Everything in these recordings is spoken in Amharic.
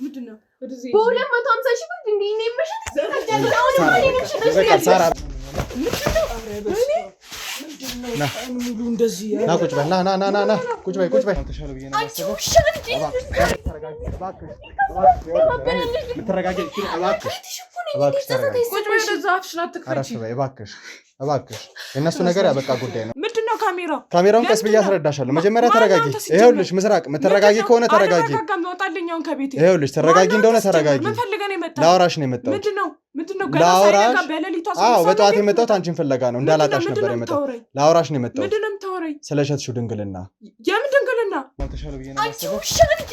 ምንድነው? በ250 ሺህ ብር እንዴ ነው መሸጥ? አሁን ሳራ ና ሙሉ እንደዚህ ና ቁጭ በል ና ቁጭ በይ ተሻለ ብዬ ነው አንቺ ውሻ እንዴ እባክሽ የእነሱ ነገር ያበቃ ጉዳይ ነው። ምንድነው ካሜራውን ቀስ ብዬ አስረዳሻለሁ። መጀመሪያ ተረጋጊ። ይኸውልሽ ምስራቅ የምትረጋጊ ከሆነ ተረጋጊ። ይኸውልሽ ተረጋጊ እንደሆነ ተረጋጊ። ላወራሽ ነው የመጣሁት። ምንድነው ላወራሽ? አዎ በጠዋት የመጣሁት አንቺን ፍለጋ ነው። እንዳላጣሽ ነበር የመጣሁት። ላወራሽ ነው የመጣሁት። ምንድነው የምታወራኝ? ስለሸጥሽው ድንግልና። የምን ድንግልና? ተሻለ ብዬ ነው አንቺ ውሻ እንዴ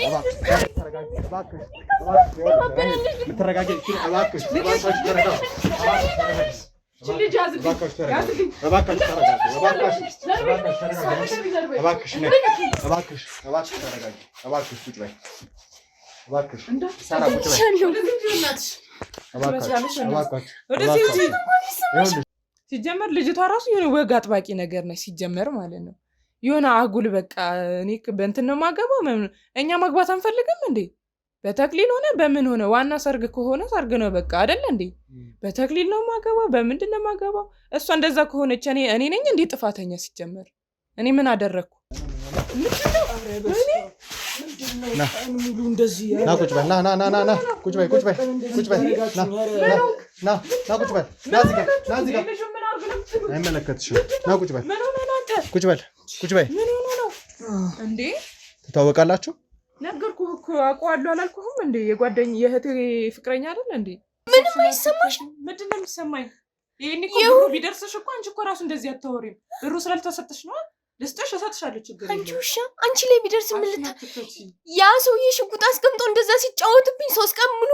የምትረጋጊ እባክሽ ሲጀመር ልጅቷ ራሱ የሆነ ወግ አጥባቂ ነገር ነች ሲጀመር ማለት ነው። የሆነ አጉል በቃ እኔ በእንትን ነው የማገባው። እኛ ማግባት አንፈልግም እንዴ? በተክሊል ሆነ በምን ሆነ ዋና ሰርግ ከሆነ ሰርግ ነው በቃ አይደለ እንዴ? በተክሊል ነው የማገባው በምንድን ነው የማገባው? እሷ እንደዛ ከሆነች እኔ ነኝ እንዴ ጥፋተኛ? ሲጀመር እኔ ምን አደረግኩ? ሙሉ እንደዚህ ና ቁጭ በል ና ቁጭ በይ ቁጭ በል ና እዚህ ጋር አይመለከትሽም። ና ቁጭ በል ቁጭ በይ እንዴ ትታወቃላችሁ? ነገርኩህ እኮ አውቀዋለሁ አላልኩህም እንዴ? የጓደኛ የእህቴ ፍቅረኛ አይደል እንዴ? ምንም አይሰማሽ? ምንድነው የሚሰማኝ? ይሄን እኮ ቢደርስሽ እኮ አንቺ እኮ ራሱ እንደዚህ አታወሪም። ብሩ ስላልተሰጠሽ ነው። ልስጥሽ እሰጥሻለሁ። ችግር የለም። አንቺ ውሻ አንቺ ላይ ቢደርስ ምን ያ ሰውዬ ሽጉጥ አስቀምጦ እንደዛ ሲጫወትብኝ 3 ቀን ሙሉ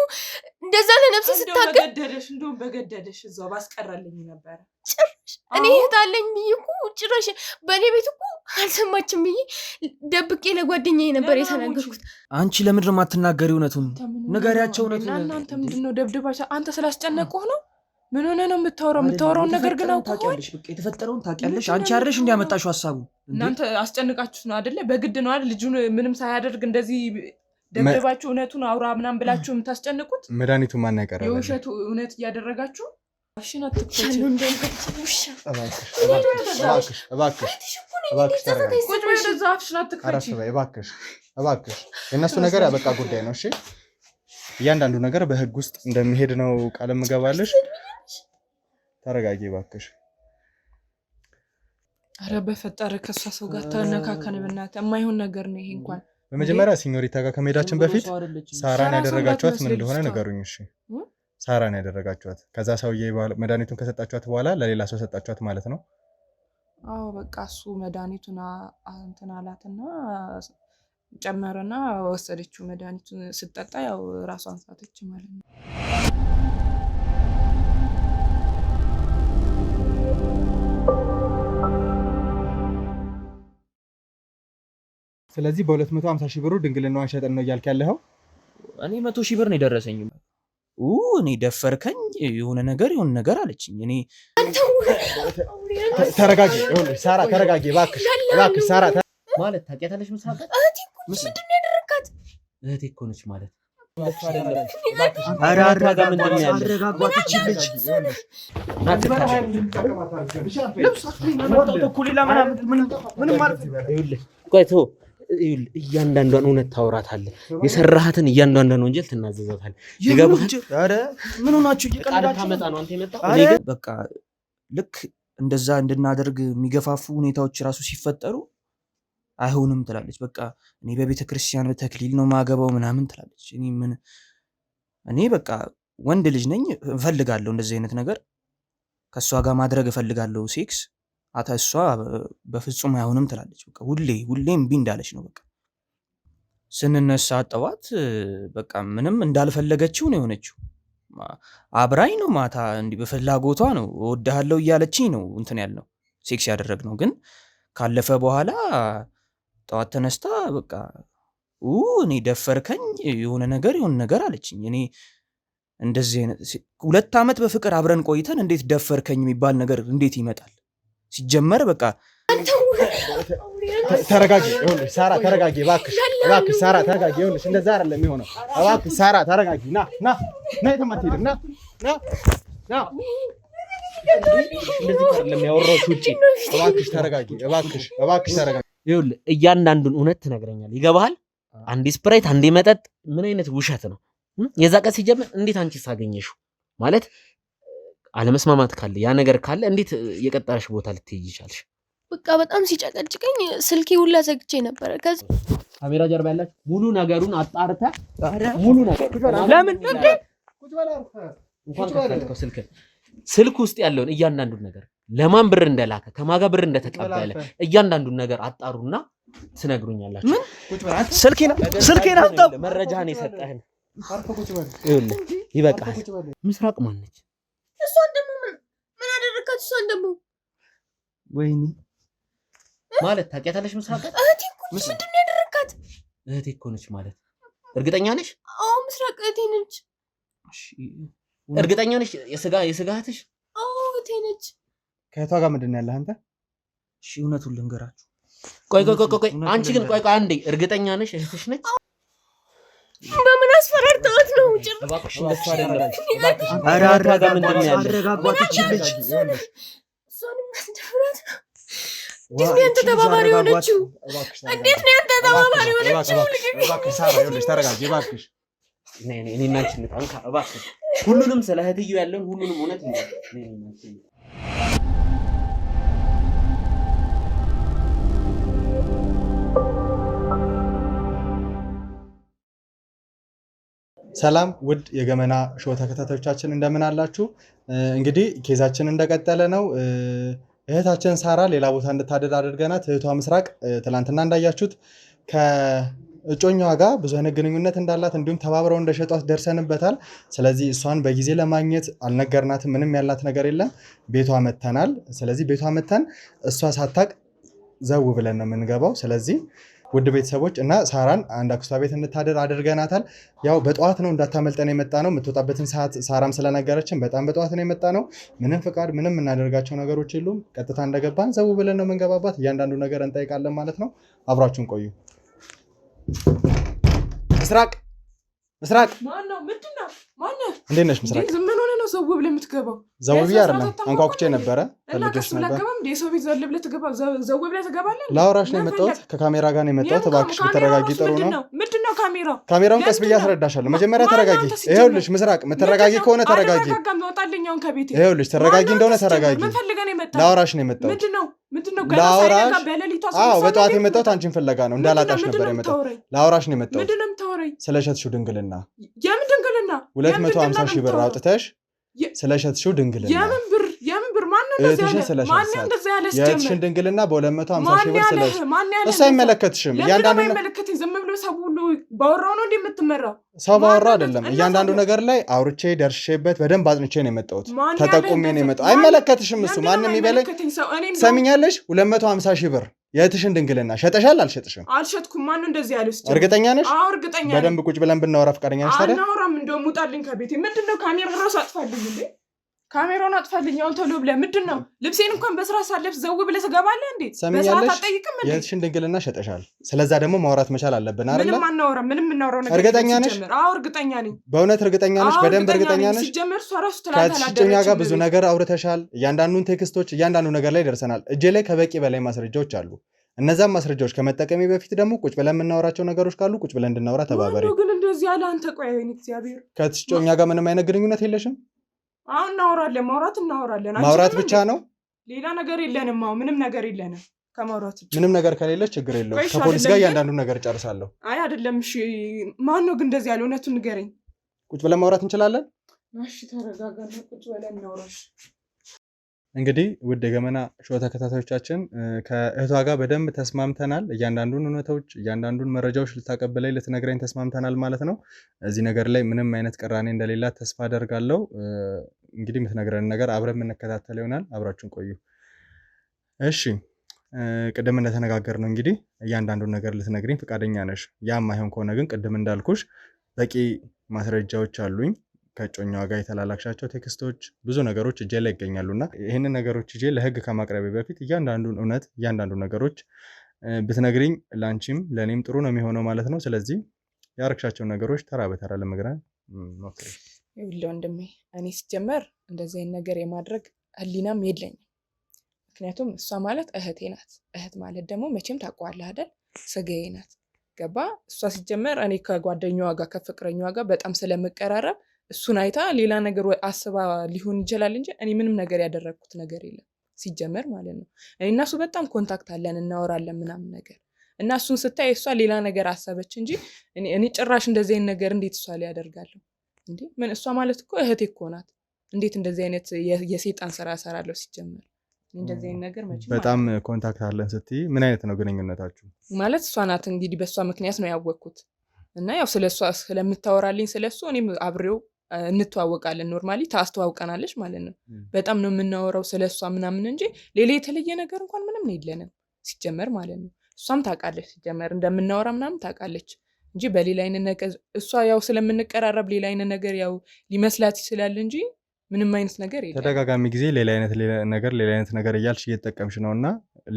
እንደዛ ለነፍሴ ስታገል እንደውም በገደደሽ እዛው ባስቀራልኝ ነበር። ጭራሽ እኔ እህት አለኝ ብዬ እኮ ጭራሽ በእኔ ቤት እኮ አልሰማችም ብዬ ደብቄ ለጓደኛዬ ነበር የተናገርኩት። አንቺ ለምንድን ነው የማትናገሪው? እውነቱን ንገሪያቸው። እውነቱን እናንተ ምንድን ነው ደብድባሽ? አንተ ስላስጨነቁህ ነው? ምን ሆነ ነው የምታወራውን ነገር ግን ታውቂያለሽ። በቃ የተፈጠረውን ታውቂያለሽ። አንቺ አይደለሽ እንደ ያመጣሽው ሀሳቡ። እናንተ አስጨንቃችሁት ነው አይደለ? በግድ ነው አይደል? ልጁን ምንም ሳያደርግ እንደዚህ ደብድባችሁ እውነቱን አውራ ምናምን ብላችሁ የምታስጨንቁት። መድኃኒቱ ማን ያቀረበ? የውሸቱ እውነት እያደረጋችሁ እባክሽ የእነሱ ነገር ያበቃ ጉዳይ ነው። እሺ እያንዳንዱ ነገር በህግ ውስጥ እንደሚሄድ ነው ቃል የምገባልሽ። ተረጋጊ እባክሽ። ኧረ በፈጠረ ከሷ ሰው ጋር ተነካከን በእናትህ። የማይሆን ነገር ነው ይሄ። እንኳን በመጀመሪያ ሲኞሪታ ጋር ከመሄዳችን በፊት ሳራን ያደረጋችኋት ምን እንደሆነ ንገሩኝ። እሺ ሳራን ያደረጋችኋት ከዛ ሰውዬ መድኃኒቱን ከሰጣችኋት በኋላ ለሌላ ሰው ሰጣችኋት ማለት ነው? አዎ በቃ እሱ መድኃኒቱን እንትን አላትና ጨመረና ወሰደችው። መድኃኒቱን ስትጠጣ ያው ራሷን ሳተች ማለት ነው። ስለዚህ በ250 ሺህ ብሩ ድንግልናዋን ሸጠን ነው እያልክ ያለኸው? እኔ 100 ሺህ ብር ነው የደረሰኝ። እኔ ደፈርከኝ የሆነ ነገር አለችኝ። እኔ ተረጋጊ። ይኸውልሽ ሳራ ተረጋጊ እባክሽ ሳራ ማለት ታውቂያታለሽ? ምስራቅ ምንድን ነው ያደረካት? እህቴ እኮ ነች ማለት እያንዳንዷን እውነት ታወራታለህ። የሰራሃትን እያንዳንዷን ወንጀል ትናዘዛታለህ። ምን ሆናችሁ ታመጣ ነው አንተ የመጣው? በቃ ልክ እንደዛ እንድናደርግ የሚገፋፉ ሁኔታዎች ራሱ ሲፈጠሩ አይሆንም ትላለች። በቃ እኔ በቤተ ክርስቲያን በተክሊል ነው ማገባው ምናምን ትላለች። እኔ በቃ ወንድ ልጅ ነኝ፣ እፈልጋለሁ እንደዚህ አይነት ነገር ከእሷ ጋር ማድረግ እፈልጋለሁ ሴክስ። እሷ በፍጹም አይሆንም ትላለች። በቃ ሁሌም እምቢ እንዳለች ነው። በቃ ስንነሳ ጠዋት በቃ ምንም እንዳልፈለገችው ነው የሆነችው። አብራኝ ነው ማታ እንዲህ በፍላጎቷ ነው እወድሃለሁ እያለችኝ ነው እንትን ያልነው ሴክስ ያደረግነው። ግን ካለፈ በኋላ ጠዋት ተነስታ በቃ እኔ ደፈርከኝ የሆነ ነገር አለችኝ። እኔ እንደዚህ አይነት 2 ዓመት በፍቅር አብረን ቆይተን እንዴት ደፈርከኝ የሚባል ነገር እንዴት ይመጣል? ሲጀመር በቃ ተረጋጊ። ይኸውልሽ ሳራ ተረጋጊ እባክሽ ሳራ ተረጋጊ። ይኸውልሽ እንደዛ አይደለም የሚሆነው። እባክሽ ሳራ ተረጋጊ። ና የትም አትሄድም። ና እንደዚህ አይደለም ያወራሁት ውጪ። እባክሽ ተረጋጊ። እባክሽ ተረጋጊ። ይኸውልህ እያንዳንዱን እውነት ትነግረኛለህ። ይገባሃል? አንዴ ስፕራይት አንዴ መጠጥ ምን አይነት ውሸት ነው? የዛ ቀን ሲጀምር እንዴት አንቺ ሳገኘሽው ማለት አለመስማማት ካለ ያ ነገር ካለ እንዴት የቀጣሽ ቦታ ልትሄጂ ይቻልሽ? በቃ በጣም ሲጨቀጭቀኝ ስልኬ ሁላ ዘግቼ ነበረ። ከዛ ካሜራ ጀርባ ያላችሁ ሙሉ ነገሩን አጣርተህ ሙሉ ነገር ለምን እንኳን ከፈትከው ስልክ ውስጥ ያለውን እያንዳንዱን ነገር ለማን ብር እንደላከ ከማጋ ብር እንደተቀበለ እያንዳንዱን ነገር አጣሩና ትነግሩኛላችሁ። ምን ስልኬን አጣው መረጃህን የሰጠህን ይኸውልህ ይበቃል። ምስራቅ ማን ነች? እሷን ደግሞ ምን አደረካት? እሷን ደግሞ ወይኔ ማለት ታውቂያታለሽ? ምስራቅ እህቴ እኮ ምንድን ነው ያደረካት? እህቴ እኮ ነች ማለት እርግጠኛ ነሽ? አዎ ምስራቅ እህቴ ነች። እርግጠኛ ነሽ? የስጋ እህትሽ? አዎ እህቴ ነች። ከእህቷ ጋር ምንድን ነው ያለህ አንተ? እሺ እውነቱን ልንገራችሁ። ቆይ አንቺ ግን ቆይ አንዴ እርግጠኛ ነሽ እህትሽ ነች? በምን አስፈራርተዋት ነው? እባክሽ እንደሱ አይደለም። ኧረ አረጋጋ። ምንድን ነው ያለ? አረጋጓት ይችልሽ። እሷንም አስደፍራት ነው። እንዴት ነው ያንተ ተባባሪ ሆነችው? እንዴት ነው ያንተ ተባባሪ ሆነችው? እባክሽ ሳራ ይኸውልሽ ተረጋጊ እባክሽ። እኔ እና አንቺ እንጣንካ እባክሽ። ሁሉንም ስለ እህትዬው ያለን ሁሉንም እውነት ነው። ሰላም ውድ የገመና ሾው ተከታታዮቻችን እንደምን አላችሁ? እንግዲህ ኬዛችን እንደቀጠለ ነው። እህታችን ሳራ ሌላ ቦታ እንድታደር አድርገናት እህቷ ምስራቅ ትላንትና እንዳያችሁት ከእጮኛዋ ጋር ብዙ አይነት ግንኙነት እንዳላት እንዲሁም ተባብረው እንደሸጧት ደርሰንበታል። ስለዚህ እሷን በጊዜ ለማግኘት አልነገርናትም። ምንም ያላት ነገር የለም። ቤቷ መተናል። ስለዚህ ቤቷ መተን እሷ ሳታቅ ዘው ብለን ነው የምንገባው። ስለዚህ ውድ ቤተሰቦች እና ሳራን አንድ አክስቷ ቤት እንድታደር አድርገናታል። ያው በጠዋት ነው እንዳታመልጠን የመጣ ነው። የምትወጣበትን ሰዓት ሳራም ስለነገረችን በጣም በጠዋት ነው የመጣ ነው። ምንም ፍቃድ ምንም የምናደርጋቸው ነገሮች የሉም። ቀጥታ እንደገባን ዘው ብለን ነው የምንገባባት። እያንዳንዱ ነገር እንጠይቃለን ማለት ነው። አብራችሁን ቆዩ። ምስራቅ ማነው? ምንድነው? ማነው? እንዴት ነሽ ምስራቅ? ዝም ምን ሆነ ነው ዘው ብለህ የምትገባው? ዘው ብዬ አይደለም አንኳኩቼ ነበረ። ፈልገሽ ነበር እንዴ? ሰው ቤት ዘው ብለህ ትገባለህ? ላውራሽ ነው የመጣሁት። ከካሜራ ጋር ነው የመጣሁት። እባክሽ ብትረጋጊ ጥሩ ነው። ምንድነው ካሜራው? ካሜራውን ቀስ ብዬ አስረዳሻለሁ። መጀመሪያ ተረጋጊ። ይኸውልሽ ምስራቅ የምትረጋጊ ከሆነ ተረጋጊ። ይኸውልሽ ተረጋጊ እንደሆነ ተረጋጊ። ላውራሽ ነው የመጣሁት። ምንድነው ላውራሽ? አዎ በጠዋት የመጣሁት አንቺን ፍለጋ ነው። እንዳላጣሽ ነበር የመጣሁት። ላውራሽ ነው የመጣሁት ስለሸጥሽው ድንግልና። የምን ድንግልና? 250 ሺህ ብር አውጥተሽ ስለሸጥሽው ድንግልና። የምን ብር? ማን ነው እንደዛ ያለ? የእህትሽን ድንግልና በ250 ሺህ ብር ስለሽ እሱ አይመለከትሽም። እያንዳንዱ አይመለከትኝ። ዝም ብሎ ሰው ሁሉ ባወራው ነው እንደምትመራው። ሰው ባወራው አይደለም። እያንዳንዱ ነገር ላይ አውርቼ ደርሼበት በደንብ አጥንቼ ነው የመጣሁት። ተጠቁሜ ነው የመጣሁት። አይመለከትሽም እሱ። ማንም ይበለኝ። ሰሚኛለሽ? 250 ሺህ ብር የእህትሽን ድንግልና ሸጠሻል? አልሸጥሽም? አልሸጥኩም። ማን ነው እንደዚህ ያለው? እርግጠኛ ነሽ? አዎ እርግጠኛ ነኝ። በደንብ ቁጭ ብለን ብናወራ ፈቃደኛ ነሽ? ታዲያ አናወራም። እንደውም ውጣልኝ ከቤቴ። ምንድነው? ካሜራ ራሱ አጥፋልኝ እንዴ! ካሜራውን አጥፋልኝ አሁን ቶሎ ብለህ። ምንድነው? ልብሴን እንኳን በስራ ሳለብስ ዘው ብለህ ትገባለህ እንዴ? በስርዓት አትጠይቅም እንዴ? የእህትሽን ድንግልና ሸጠሻል። ስለዛ ደግሞ ማውራት መቻል አለብን አይደል? ምንም አናወራም። ምንም እናወራው ነገር እርግጠኛ ነሽ? አዎ እርግጠኛ ነኝ። በእውነት እርግጠኛ ነሽ? በደንብ እርግጠኛ ነሽ? ሲጀመር እሷ ራሱ ትላንት ከእኛ ጋር ብዙ ነገር አውርተሻል። እያንዳንዱን ቴክስቶች እያንዳንዱ ነገር ላይ ደርሰናል። እጄ ላይ ከበቂ በላይ ማስረጃዎች አሉ። እነዛም ማስረጃዎች ከመጠቀሜ በፊት ደግሞ ቁጭ ብለን የምናወራቸው ነገሮች ካሉ ቁጭ ብለን እንድናወራ ተባበሪ። ግን እንደዚህ ያለ አንተ ቆይ አይኔ እግዚአብሔር ከእጮኛ ጋር ምንም አይነት ግንኙነት የለሽም? አሁን እናወራለን። ማውራት እናወራለን። ማውራት ብቻ ነው? ሌላ ነገር የለንም። አሁን ምንም ነገር የለንም ከማውራት ውጭ። ምንም ነገር ከሌለች ችግር የለውም። ከፖሊስ ጋር እያንዳንዱ ነገር ጨርሳለሁ። አይ አይደለም። እሺ ማን ነው ግን እንደዚህ ያለ? እውነቱን ንገረኝ። ቁጭ ብለን ማውራት እንችላለን? እሺ ተረጋጋና ቁጭ ብለን እናውራሽ። እንግዲህ ውድ የገመና ሾው ተከታታዮቻችን ከእህቷ ጋር በደንብ ተስማምተናል። እያንዳንዱን እውነታዎች እያንዳንዱን መረጃዎች ልታቀበለኝ ልትነግረኝ ተስማምተናል ማለት ነው። እዚህ ነገር ላይ ምንም አይነት ቅራኔ እንደሌላት ተስፋ አደርጋለሁ። እንግዲህ የምትነግረን ነገር አብረን የምንከታተል ይሆናል። አብራችሁን ቆዩ። እሺ ቅድም እንደተነጋገር ነው እንግዲህ እያንዳንዱን ነገር ልትነግሪኝ ፈቃደኛ ነሽ። ያም አይሆን ከሆነ ግን ቅድም እንዳልኩሽ በቂ ማስረጃዎች አሉኝ። ከእጮኛዋ ጋር የተላላክሻቸው ቴክስቶች፣ ብዙ ነገሮች እጄ ላይ ይገኛሉና ይህንን ነገሮች እጄ ለህግ ከማቅረቤ በፊት እያንዳንዱን እውነት እያንዳንዱ ነገሮች ብትነግሪኝ ለአንቺም ለእኔም ጥሩ ነው የሚሆነው ማለት ነው። ስለዚህ ያረግሻቸውን ነገሮች ተራ በተራ ለመግራት ሞክሪ። ይኸውልህ ወንድሜ፣ እኔ ሲጀመር እንደዚህ አይነት ነገር የማድረግ ህሊናም የለኝም። ምክንያቱም እሷ ማለት እህቴ ናት። እህት ማለት ደግሞ መቼም ታውቀዋለህ አይደል? ስጋዬ ናት። ገባ? እሷ ሲጀመር እኔ ከጓደኛዋ ጋር ከፍቅረኛዋ ጋር በጣም ስለምቀራረብ እሱን አይታ ሌላ ነገር አስባ ሊሆን ይችላል እንጂ እኔ ምንም ነገር ያደረግኩት ነገር የለም ሲጀመር ማለት ነው። እኔ እና እሱ በጣም ኮንታክት አለን፣ እናወራለን ምናምን ነገር እና እሱን ስታይ እሷ ሌላ ነገር አሰበች እንጂ እኔ ጭራሽ እንደዚህ አይነት ነገር እንዴት እሷ ላይ ያደርጋለሁ እንዴ? ምን እሷ ማለት እኮ እህቴ እኮ ናት። እንዴት እንደዚህ አይነት የሰይጣን ስራ እሰራለሁ? ሲጀመር እንደዚህ አይነት ነገር መቼም በጣም ኮንታክት አለን ስትይ ምን አይነት ነው ግንኙነታችሁ? ማለት እሷ ናት እንግዲህ በእሷ ምክንያት ነው ያወቅኩት እና ያው ስለሷ ስለምታወራልኝ ስለሱ እኔም አብሬው እንተዋወቃለን። ኖርማሊ ታስተዋውቀናለች ማለት ነው። በጣም ነው የምናወራው ስለሷ ምናምን እንጂ ሌላ የተለየ ነገር እንኳን ምንም የለንም ሲጀመር ማለት ነው። እሷም ታውቃለች ሲጀመር እንደምናወራ ምናምን ታውቃለች እንጂ በሌላ አይነት ነገር እሷ ያው ስለምንቀራረብ ሌላ አይነት ነገር ያው ሊመስላት ይችላል እንጂ ምንም አይነት ነገር የለም። ተደጋጋሚ ጊዜ ሌላ አይነት ነገር እያልሽ እየተጠቀምሽ ነው እና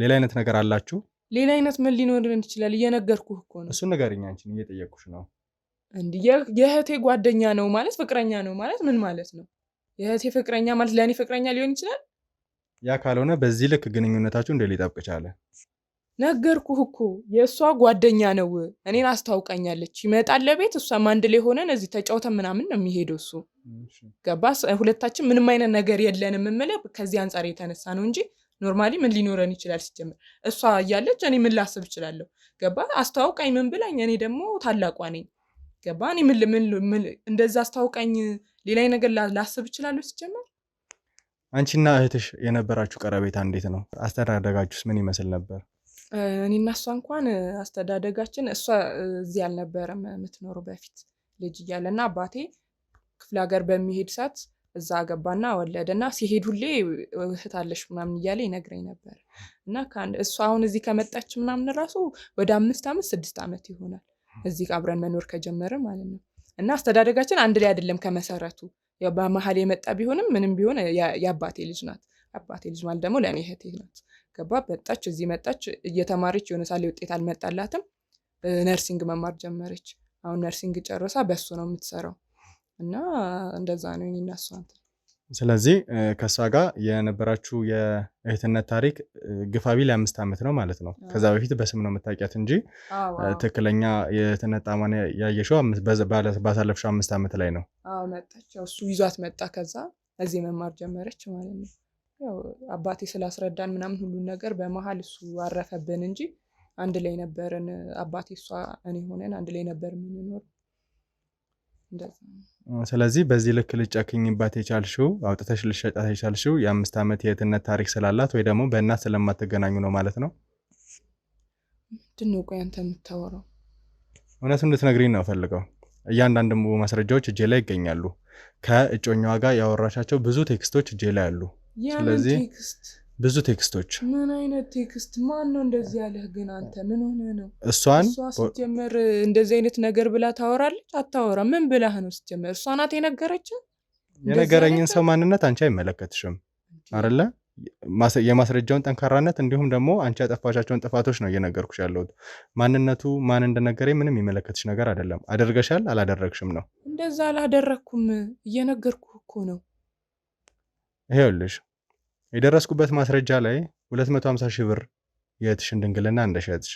ሌላ አይነት ነገር አላችሁ? ሌላ አይነት ምን ሊኖርን ይችላል? እየነገርኩህ እኮ ነው። እሱን ንገሪኝ፣ አንቺን እየጠየቅኩሽ ነው። እንዲህ የእህቴ ጓደኛ ነው ማለት ፍቅረኛ ነው ማለት ምን ማለት ነው? የእህቴ ፍቅረኛ ማለት ለእኔ ፍቅረኛ ሊሆን ይችላል? ያ ካልሆነ በዚህ ልክ ግንኙነታችሁ እንደ ሊጠብቅ ቻለ? ነገርኩህ እኮ የእሷ ጓደኛ ነው። እኔን አስታውቃኛለች። ይመጣል ለቤት፣ እሷም አንድ ላይ ሆነን እዚህ ተጫውተን ምናምን ነው የሚሄደው እሱ። ገባስ? ሁለታችን ምንም አይነት ነገር የለንም የምልህ ከዚህ አንጻር የተነሳ ነው እንጂ ኖርማሊ ምን ሊኖረን ይችላል? ሲጀምር እሷ እያለች እኔ ምን ላስብ እችላለሁ? ገባ? አስተዋውቃኝ ምን ብላኝ፣ እኔ ደግሞ ታላቋ ነኝ። ገባ? እኔ ምን እንደዛ አስተዋውቃኝ ሌላ ነገር ላስብ እችላለሁ? ሲጀምር አንቺና እህትሽ የነበራችሁ ቀረቤታ እንዴት ነው? አስተዳደጋችሁስ ምን ይመስል ነበር? እኔና እሷ እንኳን አስተዳደጋችን እሷ እዚህ አልነበረም የምትኖረው በፊት ልጅ እያለና አባቴ ክፍለ ሀገር በሚሄድ ሰዓት እዛ አገባና ወለደና ሲሄድ ሁሌ እህት አለሽ ምናምን እያለ ይነግረኝ ነበር። እና እሷ አሁን እዚህ ከመጣች ምናምን ራሱ ወደ 5 ዓመት 6 ዓመት ይሆናል እዚህ አብረን መኖር ከጀመርን ማለት ነው። እና አስተዳደጋችን አንድ ላይ አይደለም ከመሰረቱ፣ ያው በመሀል የመጣ ቢሆንም ምንም ቢሆን የአባቴ ልጅ ናት። አባቴ ልጅ ማለት ደግሞ ለእኔ እህቴ ናት። ገባ? መጣች፣ እዚህ መጣች እየተማረች የሆነ ሳሌ ውጤት አልመጣላትም። ነርሲንግ መማር ጀመረች። አሁን ነርሲንግ ጨርሳ በሱ ነው የምትሰራው። እና እንደዛ ነው እኔና እሷ። ስለዚህ ከእሷ ጋር የነበራችሁ የእህትነት ታሪክ ግፋቢል 5 ዓመት ነው ማለት ነው። ከዛ በፊት በስም ነው የምታውቂያት እንጂ ትክክለኛ የእህትነት ጣዕሟን ያየሽው ባሳለፍሽው 5 ዓመት ላይ ነው። አዎ መጣች፣ እሱ ይዟት መጣ። ከዛ እዚህ መማር ጀመረች ማለት ነው። ያው አባቴ ስላስረዳን ምናምን ሁሉን ነገር በመሀል እሱ አረፈብን እንጂ አንድ ላይ ነበርን። አባቴ እሷ እኔ ሆነን አንድ ላይ ነበር የምንኖር። እንደዛ። ስለዚህ በዚህ ልክ ልጨክኝባት የቻልሽው አውጥተሽ ልሸጣት የቻልሽው የ5 ዓመት የእህትነት ታሪክ ስላላት ወይ ደግሞ በእናት ስለማትገናኙ ነው ማለት ነው? ምንድን ነው ቆይ አንተ የምታወራው? እውነቱን እንድትነግሪኝ ነው ፈልገው። እያንዳንዱ ማስረጃዎች እጄ ላይ ይገኛሉ። ከእጮኛዋ ጋር ያወራሻቸው ብዙ ቴክስቶች እጄ ላይ አሉ። ስለዚህ ብዙ ቴክስቶች። ምን አይነት ቴክስት? ማን ነው እንደዚህ ያለህ? ግን አንተ ምን ሆነ ነው? እሷ ሲጀመር እንደዚህ አይነት ነገር ብላ ታወራለች? አታወራ። ምን ብላህ ነው ሲጀመር? እሷ ናት የነገረችህ? የነገረኝን ሰው ማንነት አንቺ አይመለከትሽም አይደለ? የማስረጃውን ጠንካራነት እንዲሁም ደግሞ አንቺ ያጠፋሻቸውን ጥፋቶች ነው እየነገርኩሽ ያለሁት። ማንነቱ ማን እንደነገረኝ ምንም የሚመለከትሽ ነገር አይደለም። አደርገሻል አላደረግሽም ነው። እንደዛ አላደረግኩም እየነገርኩህ እኮ ነው። ይኸውልሽ የደረስኩበት ማስረጃ ላይ 250 ሺህ ብር የእህትሽን ድንግልና እንደሸጥሽ፣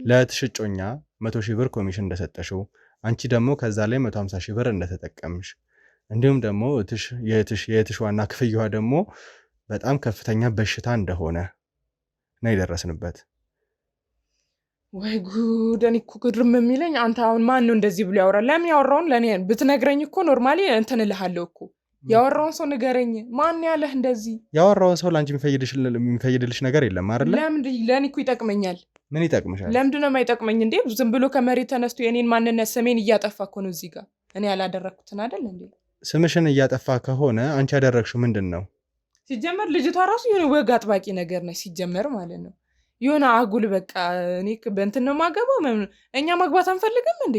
ለእህትሽ እጮኛ 100 ሺህ ብር ኮሚሽን እንደሰጠሽው፣ አንቺ ደግሞ ከዛ ላይ 150 ሺህ ብር እንደተጠቀምሽ፣ እንዲሁም ደግሞ የእህትሽ ዋና ክፍያዋ ደግሞ በጣም ከፍተኛ በሽታ እንደሆነ ነው የደረስንበት። ወይ ጉድ! እኔ እኮ ግርም የሚለኝ አንተ አሁን ማን ነው እንደዚህ ብሎ ያወራል? ለምን ያወራውን ለእኔ ብትነግረኝ እኮ ኖርማሊ እንትን እልሃለሁ እኮ። ያወራውን ሰው ንገረኝ። ማን ያለህ እንደዚህ? ያወራውን ሰው ለአንቺ የሚፈይድልሽ ነገር የለም አይደለ? ለእኔ እኮ ይጠቅመኛል። ምን ይጠቅምሻል? ለምንድን ነው የማይጠቅመኝ እንዴ? ዝም ብሎ ከመሬት ተነስቶ የኔን ማንነት ስሜን እያጠፋ እኮ ነው እዚህ ጋር። እኔ ያላደረግኩትን አይደል እንዴ? ስምሽን እያጠፋ ከሆነ አንቺ ያደረግሽው ምንድን ነው? ሲጀመር ልጅቷ ራሱ የሆነ ወግ አጥባቂ ነገር ነች ሲጀመር ማለት ነው። የሆነ አጉል በቃ እኔ በእንትን ነው የማገባው። እኛ ማግባት አንፈልግም እንዴ?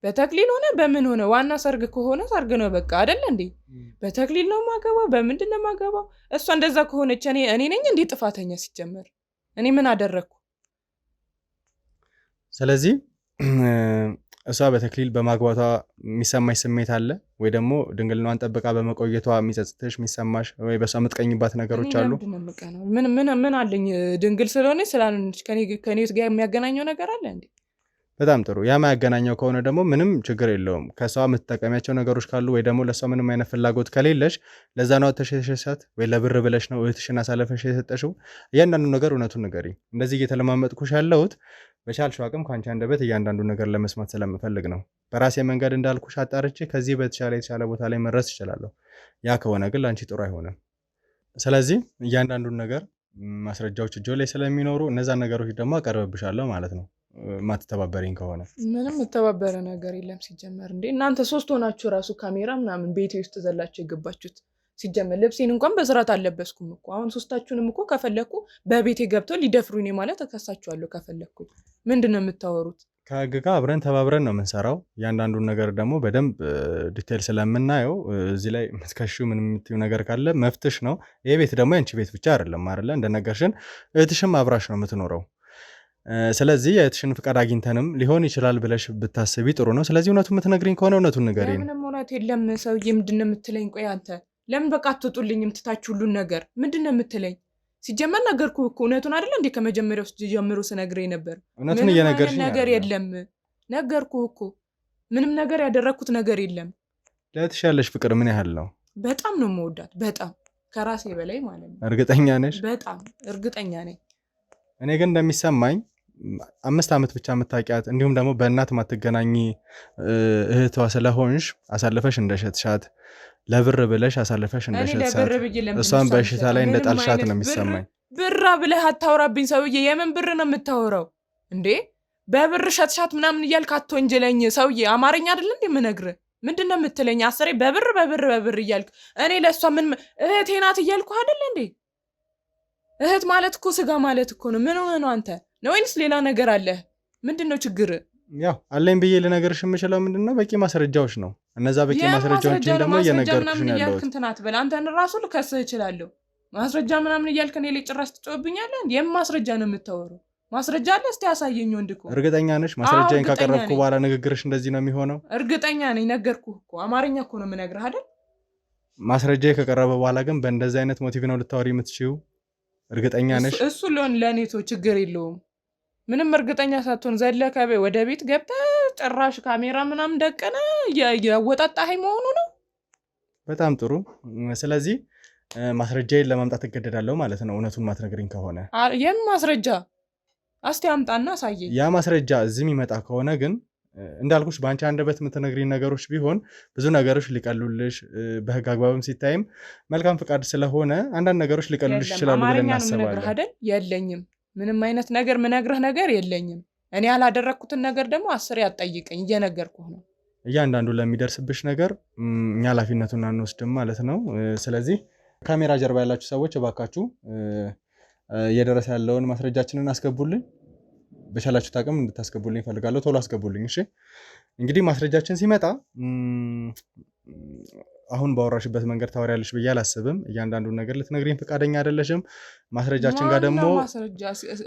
በተክሊል ሆነ በምን ሆነ ዋና ሰርግ ከሆነ ሰርግ ነው በቃ አይደል እንዴ? በተክሊል ነው ማገባው በምንድን ነው ማገባው? እሷ እንደዛ ከሆነች እኔ ነኝ እንዴ ጥፋተኛ? ሲጀመር እኔ ምን አደረኩ? ስለዚህ እሷ በተክሊል በማግባቷ የሚሰማሽ ስሜት አለ ወይ ደግሞ ድንግልናዋን ጠብቃ በመቆየቷ የሚጸጽትሽ የሚሰማሽ ወይ በሷ የምትቀኝባት ነገሮች አሉ? ምን አለኝ? ድንግል ስለሆነች ስላልሆነች ከኔ ጋር የሚያገናኘው ነገር አለ እንዴ? በጣም ጥሩ። ያ ማያገናኘው ከሆነ ደግሞ ምንም ችግር የለውም። ከሷ የምትጠቀሚያቸው ነገሮች ካሉ ወይ ደግሞ ለሷ ምንም አይነት ፍላጎት ከሌለሽ ለዛ ነው ተሸሸሻት ወይ ለብር ብለሽ ነው እህትሽን አሳልፈሽ የሰጠሽው? እያንዳንዱ ነገር እውነቱን ንገሪኝ። እንደዚህ እየተለማመጥኩሽ ያለሁት በቻልሽው አቅም ከአንቺ አንደበት እያንዳንዱ ነገር ለመስማት ስለምፈልግ ነው። በራሴ መንገድ እንዳልኩሽ አጣርቼ ከዚህ የተሻለ ቦታ ላይ መድረስ እችላለሁ። ያ ከሆነ ግን ለአንቺ ጥሩ አይሆንም። ስለዚህ እያንዳንዱን ነገር ማስረጃዎች እጆ ላይ ስለሚኖሩ እነዛን ነገሮች ደግሞ አቀርብብሻለሁ ማለት ነው። ማትተባበሪኝ ከሆነ ምንም የተባበረ ነገር የለም ሲጀመር። እንዴ እናንተ 3 ሆናችሁ ራሱ ካሜራ ምናምን ቤቴ ውስጥ ዘላችሁ የገባችሁት ሲጀመር ልብሴን እንኳን በስርዓት አልለበስኩም እኮ። አሁን 3ታችሁንም እኮ ከፈለኩ በቤቴ ገብተው ሊደፍሩኝ ማለት ተከሳችኋለሁ ከፈለኩ። ምንድነው የምታወሩት? ከህግ ጋር አብረን ተባብረን ነው የምንሰራው። እያንዳንዱን ነገር ደግሞ በደንብ ዲቴል ስለምናየው እዚህ ላይ የምትከሺው ምን የምትይው ነገር ካለ መፍትሽ ነው። ይሄ ቤት ደግሞ ያንቺ ቤት ብቻ አይደለም አይደለ? እንደነገርሽን እህትሽም አብራሽ ነው የምትኖረው። ስለዚህ የእህትሽን ፍቃድ አግኝተንም ሊሆን ይችላል ብለሽ ብታስቢ ጥሩ ነው። ስለዚህ እውነቱን የምትነግሪኝ ከሆነ እውነቱን ንገሪኝ። ምንም እውነት የለም ሰውዬ። ምንድነው የምትለኝ? ቆይ አንተ ለምን በቃ አትወጡልኝም ትታችሁ ሁሉን ነገር? ምንድነው የምትለኝ? ሲጀመር ነገርኩህ እኮ እውነቱን አይደል እንዴ? ከመጀመሪያው ጀምሮ ስነግረኝ ነበር። እውነቱን እየነገርሽኝ ነገር የለም ነገርኩህ እኮ። ምንም ነገር ያደረኩት ነገር የለም። ለእህትሽ ያለሽ ፍቅር ምን ያህል ነው? በጣም ነው የምወዳት፣ በጣም ከራሴ በላይ ማለት ነው። እርግጠኛ ነሽ? በጣም እርግጠኛ ነኝ። እኔ ግን እንደሚሰማኝ 5 ዓመት ብቻ የምታውቂያት እንዲሁም ደግሞ በእናት ማትገናኝ እህቷ ስለሆንሽ አሳልፈሽ እንደሸጥሻት ለብር ብለሽ አሳልፈሽ እንደሸጥሻት እሷን በሽታ ላይ እንደጣልሻት ነው የሚሰማኝ። ብራ ብለህ አታውራብኝ ሰውዬ። የምን ብር ነው የምታወራው እንዴ? በብር ሸጥሻት ምናምን እያልክ አትወንጀለኝ ሰውዬ። አማርኛ አይደል እንዴ የምነግርህ? ምንድን ነው የምትለኝ? አስሬ በብር እያልክ እኔ ለእሷ ምን እህቴ ናት እያልኩ አይደል እንዴ? እህት ማለት እኮ ስጋ ማለት እኮ ነው። ምን ሆነ ነው አንተ ነው ወይንስ ሌላ ነገር አለ? ምንድን ነው ችግር? ያው አለኝ ብዬ ልነግርሽ የምችለው ምንድን ነው በቂ ማስረጃዎች ነው። እነዛ በቂ ማስረጃዎችን ደግሞ እየነገርኩሽ ነው ያለሁት። እንትን አትበል አንተን ራሱ ልከስህ እችላለሁ። ማስረጃ ምናምን እያልክ እኔ ላይ ጭራሽ ትጮህብኛለህ? የምን ማስረጃ ነው የምታወራው? ማስረጃ አለ? እስቲ ያሳየኝ ወንድ እኮ። እርግጠኛ ነሽ? ማስረጃዬን ካቀረብኩ በኋላ ንግግርሽ እንደዚህ ነው የሚሆነው? እርግጠኛ ነኝ። ነገርኩህ እኮ አማርኛ እኮ ነው የምነግርህ አይደል? ማስረጃዬ ከቀረበ በኋላ ግን በእንደዚህ አይነት ሞቲቭ ነው ልታወሪ የምትችይው? እርግጠኛ ነሽ? እሱ ለእኔ ተው፣ ችግር የለውም። ምንም እርግጠኛ ሳትሆን ዘለህ ወደ ቤት ገብተህ ጭራሽ ካሜራ ምናምን ደቀነ እያወጣጣኸኝ መሆኑ ነው። በጣም ጥሩ። ስለዚህ ማስረጃዬን ለማምጣት እገደዳለሁ ማለት ነው እውነቱን ማትነግሪኝ ከሆነ። የምን ማስረጃ? እስቲ አምጣና አሳየኝ። ያ ማስረጃ እዚህ የሚመጣ ከሆነ ግን እንዳልኩሽ በአንቺ አንደበት የምትነግሪኝ ነገሮች ቢሆን ብዙ ነገሮች ሊቀሉልሽ፣ በህግ አግባብም ሲታይም መልካም ፍቃድ ስለሆነ አንዳንድ ነገሮች ሊቀሉልሽ ይችላሉ ብለን እናስባለን። የለኝም ምንም አይነት ነገር ምነግርህ ነገር የለኝም። እኔ ያላደረግኩትን ነገር ደግሞ 10 ያጠይቀኝ እየነገርኩህ ነው። እያንዳንዱ ለሚደርስብሽ ነገር እኛ ኃላፊነቱን አንወስድም ማለት ነው። ስለዚህ ካሜራ ጀርባ ያላችሁ ሰዎች እባካችሁ እየደረሰ ያለውን ማስረጃችንን አስገቡልኝ። በቻላችሁ ታቅም እንድታስገቡልኝ እፈልጋለሁ። ቶሎ አስገቡልኝ። እሺ እንግዲህ ማስረጃችን ሲመጣ አሁን ባወራሽበት መንገድ ታወሪያለሽ ብዬ አላስብም። እያንዳንዱን ነገር ልትነግሪኝ ፈቃደኛ አይደለሽም። ማስረጃችን ጋር ደግሞ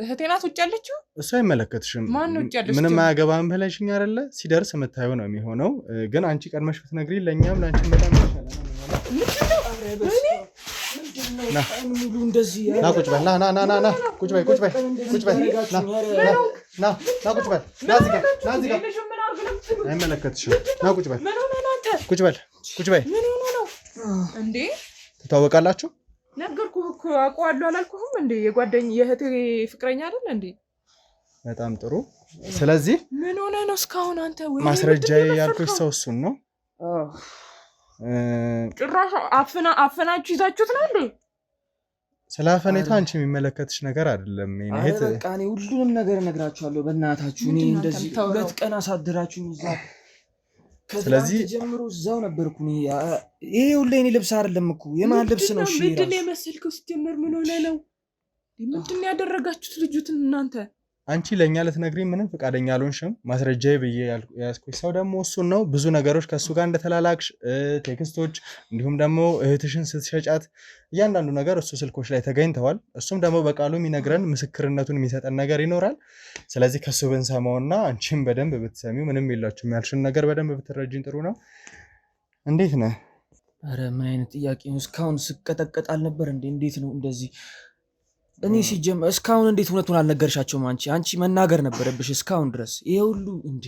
እህቴ ናት ውጭ ያለችው። እሱ አይመለከትሽም፣ ምንም አያገባም ብለሽኝ አይደለ? ሲደርስ የምታየው ነው የሚሆነው። ግን አንቺ ቀድመሽ ብትነግሪኝ ለእኛም ለአንቺ በጣም ይሻላል። ና ቁጭ በል፣ ና ቁጭ በል፣ ቁጭ በል፣ ቁጭ በል፣ ና ቁጭ በል፣ ና እዚህ ጋር አይመለከትሽም። ና ቁጭ በል፣ ቁጭ በል፣ ቁጭ በይ። ምን ሆነ ነው እንዴ? ትታወቃላችሁ? ነገርኩህ እኮ አውቀዋለሁ አላልኩህም እንዴ? የእህቴ ፍቅረኛ አይደል እንዴ? በጣም ጥሩ። ስለዚህ ምን ሆነ ነው እስካሁን አንተ? ወይ ማስረጃዬ ያልኩሽ ሰው እሱን ነው። ጭራሽ አፈናችሁ ይዛችሁት ነው እንዴ? ስለ አፈኔታ አንቺ የሚመለከትሽ ነገር አይደለም። በቃ እኔ ሁሉንም ነገር እነግራችኋለሁ። በእናታችሁ እኔ እንደዚህ 2 ቀን አሳድራችሁኝ እዛ ስለዚህ ጀምሮ እዛው ነበርኩ። ይሄ ሁሌ እኔ ልብስ አይደለም እኮ የማን ልብስ ነው? እሺ ምንድን ነው የመሰልከው? ስትጀምር ምን ሆነ ነው? ምንድን ነው ያደረጋችሁት ልጁትን እናንተ? አንቺ ለእኛ ልትነግሪኝ ምንም ፈቃደኛ አልሆንሽም። ማስረጃዬ ብዬ ያዝኩሽ ሰው ደግሞ እሱን ነው። ብዙ ነገሮች ከእሱ ጋር እንደተላላክሽ ቴክስቶች፣ እንዲሁም ደግሞ እህትሽን ስትሸጫት እያንዳንዱ ነገር እሱ ስልኮች ላይ ተገኝተዋል። እሱም ደግሞ በቃሉ የሚነግረን ምስክርነቱን የሚሰጠን ነገር ይኖራል። ስለዚህ ከሱ ብንሰማውና አንቺም በደንብ ብትሰሚው ምንም የላችሁም ያልሽን ነገር በደንብ ብትረጅኝ ጥሩ ነው። እንዴት ነህ? ኧረ ምን አይነት ጥያቄ ነው? እስካሁን ስቀጠቀጥ አልነበር እንዴ? እንዴት ነው እንደዚህ? እኔ ሲጀምር እስካሁን እንዴት እውነቱን አልነገርሻቸውም? አንቺ መናገር ነበረብሽ እስካሁን ድረስ ይሄ ሁሉ እንዴ?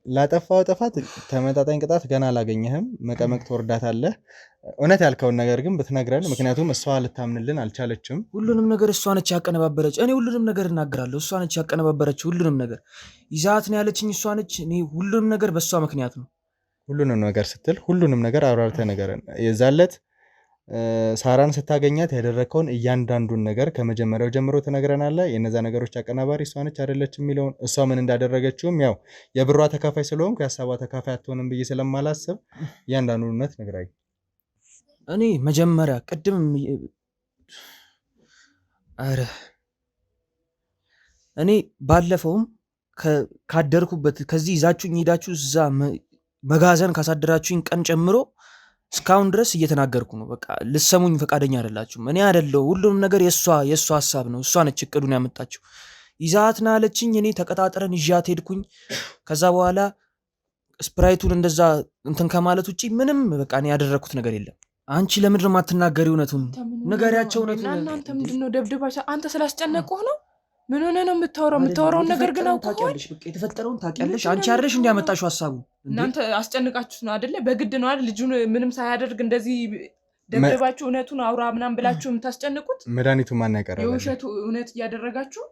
ላጠፋው ጥፋት ተመጣጣኝ ቅጣት ገና አላገኘህም። መቀመቅ ትወርዳታለህ። እውነት ያልከውን ነገር ግን ብትነግረን፣ ምክንያቱም እሷ ልታምንልን አልቻለችም። ሁሉንም ነገር እሷ ነች ያቀነባበረች። እኔ ሁሉንም ነገር እናገራለሁ። እሷ ነች ያቀነባበረች። ሁሉንም ነገር ይዛት ነው ያለችኝ እሷ ነች። እኔ ሁሉንም ነገር በእሷ ምክንያት ነው። ሁሉንም ነገር ስትል ሁሉንም ነገር አብራርተህ ነገረን። የዛለት ሳራን ስታገኛት ያደረግከውን እያንዳንዱን ነገር ከመጀመሪያው ጀምሮ ትነግረናለህ። የነዛ ነገሮች አቀናባሪ እሷ ነች አይደለች የሚለውን እሷ ምን እንዳደረገችውም ያው የብሯ ተካፋይ ስለሆንኩ የሀሳቧ ተካፋይ አትሆንም ብዬ ስለማላስብ እያንዳንዱን እውነት ንገረኝ። እኔ መጀመሪያ ቅድም ኧረ እኔ ባለፈውም ካደርኩበት ከዚህ ይዛችሁኝ ሄዳችሁ እዛ መጋዘን ካሳደራችሁኝ ቀን ጨምሮ እስካሁን ድረስ እየተናገርኩ ነው። በቃ ልሰሙኝ ፈቃደኛ አይደላችሁም። እኔ አይደለሁ ሁሉንም ነገር የእሷ ሀሳብ ነው። እሷ ነች እቅዱን ያመጣችው። ይዛት ና አለችኝ። እኔ ተቀጣጥረን ይዣት ሄድኩኝ። ከዛ በኋላ ስፕራይቱን እንደዛ እንትን ከማለት ውጭ ምንም በቃ እኔ ያደረግኩት ነገር የለም። አንቺ ለምንድን ነው የማትናገሪ? እውነቱን ንገሪያቸው። እውነቱን እናንተ ምንድን ነው ደብድባቸው? አንተ ስላስጨነቁህ ነው? ምን ሆነ ነው የምታወራው? የምታወራውን ነገር ግን አውቀዋል። የተፈጠረውን ታውቂያለሽ። አንቺ አይደለሽ እንዲ ያመጣሽው ሀሳቡ። እናንተ አስጨንቃችሁት ነው አይደለ? በግድ ነው አይደል? ልጁን ምንም ሳያደርግ እንደዚህ ደብድባችሁ እውነቱን አውራ ምናምን ብላችሁ የምታስጨንቁት። መድኃኒቱ ማን ያቀረበ? የውሸቱ እውነት እያደረጋችሁ።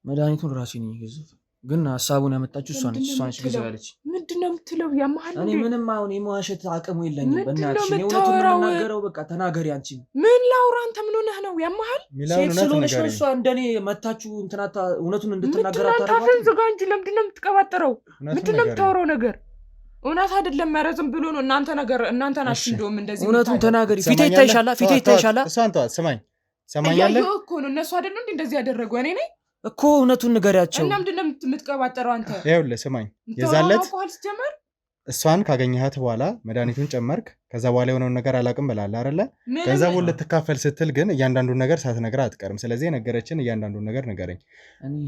መድኃኒቱን ራሴ ነኝ የገዛሁት፣ ግን ሀሳቡን ያመጣችሁ እሷ ነች ገዛው ያለች። ምንድን ነው የምትለው? ያመሃል። እኔ ምንም አሁን የመዋሸት አቅሙ የለኝም። በእናትሽ እኔ እውነቱን የምናገረው። በቃ ተናገሪ አንቺ። ምን ላውራ? አንተ ምን ሆነህ ነው? ያመሃል። ሴት ስለሆነች ነው እሷ እንደኔ መታችሁ እንትናታ እውነቱን እንድትናገር አታረጋት። ዝጋ እንጂ ለምንድን ነው የምትቀባጥረው? ምንድን ነው የምታወራው ነገር? እውነት አይደለም። ኧረ ዝም ብሎ ነው። እናንተ ናችሁ እንደውም እንደዚህ። እውነቱን ተናገሪ። ፊቴ ይታይሻላ፣ ፊቴ ይታይሻላ። እሷን ተዋት። ስማኝ፣ ሰማኛለህ እኮ ነው። እነሱ አይደሉ እንዴ እንደዚህ ያደረጉ? እኔ ነኝ እኮ። እውነቱን ንገሪያቸው። እና ምንድን ነው የምትቀባጠረው አንተ? ይኸውልህ ስማኝ፣ የዛለት ጀመር እሷን ካገኘሃት በኋላ መድኃኒቱን ጨመርክ። ከዛ በኋላ የሆነውን ነገር አላውቅም ብላለህ አይደለ? ገንዘቡን ልትካፈል ስትል ግን እያንዳንዱን ነገር ሳትነግረህ አትቀርም። ስለዚህ የነገረችን እያንዳንዱን ነገር ንገረኝ።